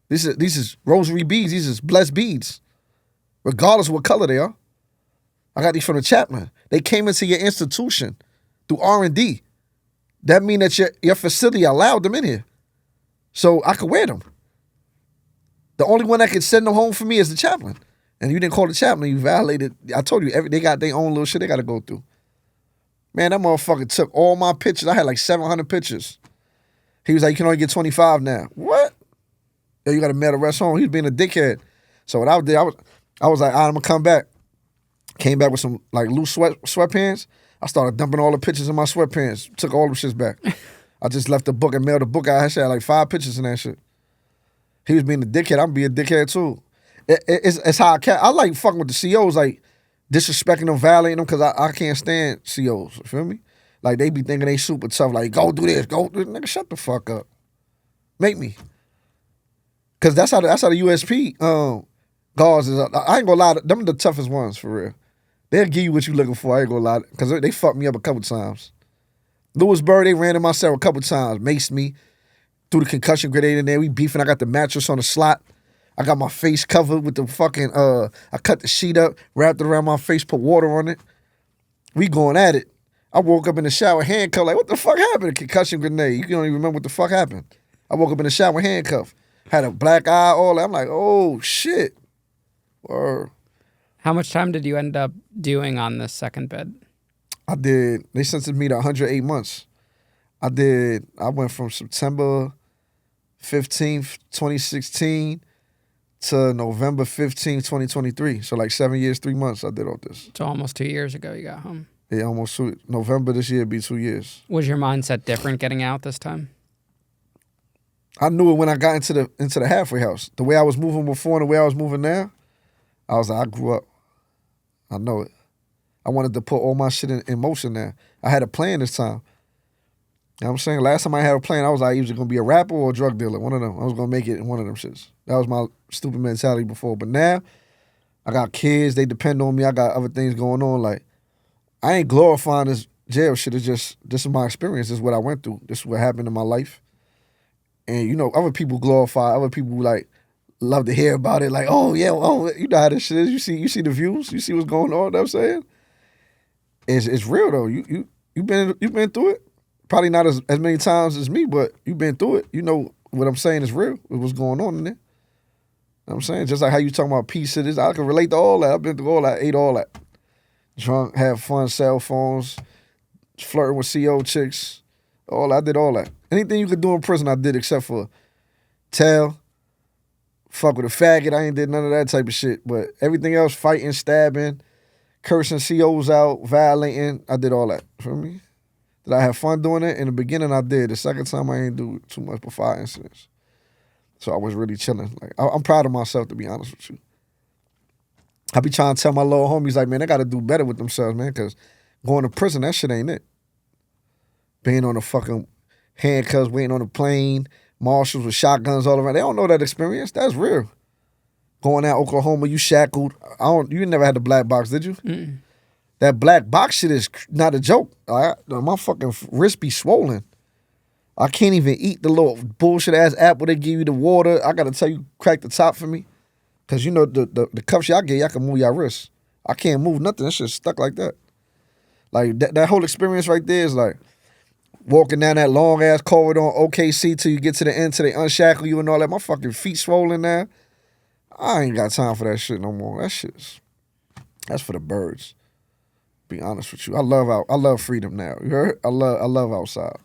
These is rosary beads. These is blessed beads. Regardless of what color they are. I got these from the chaplain. They came into your institution through R&D. That mean that your facility allowed them in here. So I could wear them. The only one that could send them home for me is the chaplain. And you didn't call the chaplain, you violated. I told you, they got their own little shit they got to go through. Man, that motherfucker took all my pictures. I had like 700 pictures. He was like, you can only get 25 now. What? Yo, you got to mail the rest home. He was being a dickhead. So what I did, I was like, I'm going to come back. Came back with some like loose sweatpants. I started dumping all the pictures in my sweatpants. Took all them shits back. I just left the book and mailed the book out. I had like 5 pictures in that shit. He was being a dickhead. I'm being a dickhead too. It's how I like fucking with the COs, like disrespecting them, violating them, because I can't stand COs. You feel me? Like they be thinking they super tough. Like go do this, go do this. Nigga, shut the fuck up. Make me. Cause that's how the USP guards is. I ain't gonna lie, them are the toughest ones for real. They'll give you what you looking for. I ain't gonna lie, cause they fucked me up a couple times. Lewisburg, they ran in my cell a couple times, maced me, threw the concussion grenade in there. We beefing. I got the mattress on the slot. I got my face covered with the fucking, I cut the sheet up, wrapped it around my face, put water on it. We going at it. I woke up in the shower handcuffed, like, what the fuck happened? A concussion grenade. You don't even remember what the fuck happened. I woke up in the shower handcuffed. Had a black eye, all that. I'm like, oh, shit. Or How much time did you end up doing on this second bid? They sentenced me to 108 months. I went from September 15th, 2016 to November 15th, 2023. So like 7 years, 3 months I did all this. So almost 2 years ago you got home. Yeah, almost November this year be 2 years. Was your mindset different getting out this time? I knew it when I got into the halfway house. The way I was moving before and the way I was moving now, I was like, I grew up. I know it. I wanted to put all my shit in motion now. I had a plan this time. You know what I'm saying? Last time I had a plan, I was like, either going to be a rapper or a drug dealer. One of them. I was going to make it in one of them shits. That was my stupid mentality before. But now, I got kids. They depend on me. I got other things going on. Like, I ain't glorifying this jail shit is just, this is my experience. This is what I went through. This is what happened in my life. And, you know, other people glorify, other people, like, love to hear about it. Like, oh, yeah, oh, you know how this shit is. You see the views. You see what's going on. You know what I'm saying? It's real, though. You've been through it. Probably not as many times as me, but you've been through it. You know what I'm saying is real. What's going on in there. You know what I'm saying? Just like how you talking about peace of this. I can relate to all that. I've been through all that. Ate all that. Drunk, have fun, cell phones, flirting with CO chicks. I did all that. Anything you could do in prison, I did except for tell, fuck with a faggot. I ain't did none of that type of shit. But everything else, fighting, stabbing, cursing COs out, violating, I did all that. Feel me? Did I have fun doing it? In the beginning, I did. The second time, I ain't do too much but 5 incidents. So I was really chilling. Like I'm proud of myself, to be honest with you. I be trying to tell my little homies, like, man, they got to do better with themselves, man, because going to prison, that shit ain't it. Being on the fucking handcuffs, waiting on the plane, marshals with shotguns all around. They don't know that experience. That's real. Going out Oklahoma, you shackled. You never had the black box, did you? Mm-mm. That black box shit is not a joke. My fucking wrist be swollen. I can't even eat the little bullshit ass apple they give you, the water. I gotta tell you, crack the top for me. Cause you know the cuffs y'all get, y'all can move your wrist. I can't move nothing. That shit's stuck like that. Like that whole experience right there is like walking down that long ass corridor on OKC till you get to the end till they unshackle you and all that. My fucking feet swollen now. I ain't got time for that shit no more. That's for the birds. Be honest with you. I love freedom now. You heard? I love outside.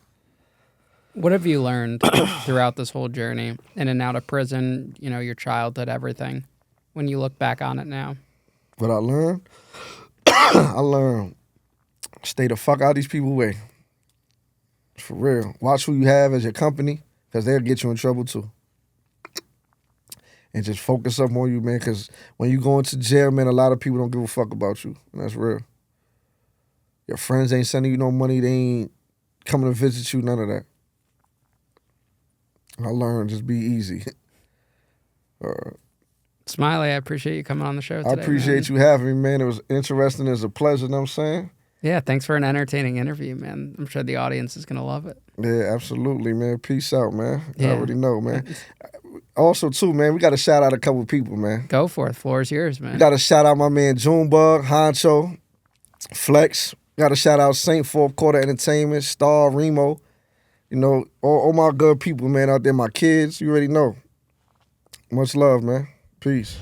What have you learned throughout this whole journey, in and out of prison, you know, your childhood, everything, when you look back on it now? What I learned? I learned stay the fuck out of these people's way. For real. Watch who you have as your company, because they'll get you in trouble too. And just focus up on you, man, because when you go into jail, man, a lot of people don't give a fuck about you. And that's real. Your friends ain't sending you no money. They ain't coming to visit you, none of that. I learned just be easy. Smiley, I appreciate you coming on the show today. I appreciate you having me, man. It was interesting. It's a pleasure, you know what I'm saying? Yeah, thanks for an entertaining interview, man. I'm sure the audience is going to love it. Yeah, absolutely, man. Peace out, man. Yeah. I already know, man. Also, too, man, we got to shout out a couple people, man. Go for it. The floor is yours, man. We got to shout out my man Junebug, Honcho, Flex. Got to shout out Saint Fourth Quarter Entertainment, Star, Remo. You know, all my good people, man, out there, my kids. You already know. Much love, man. Peace.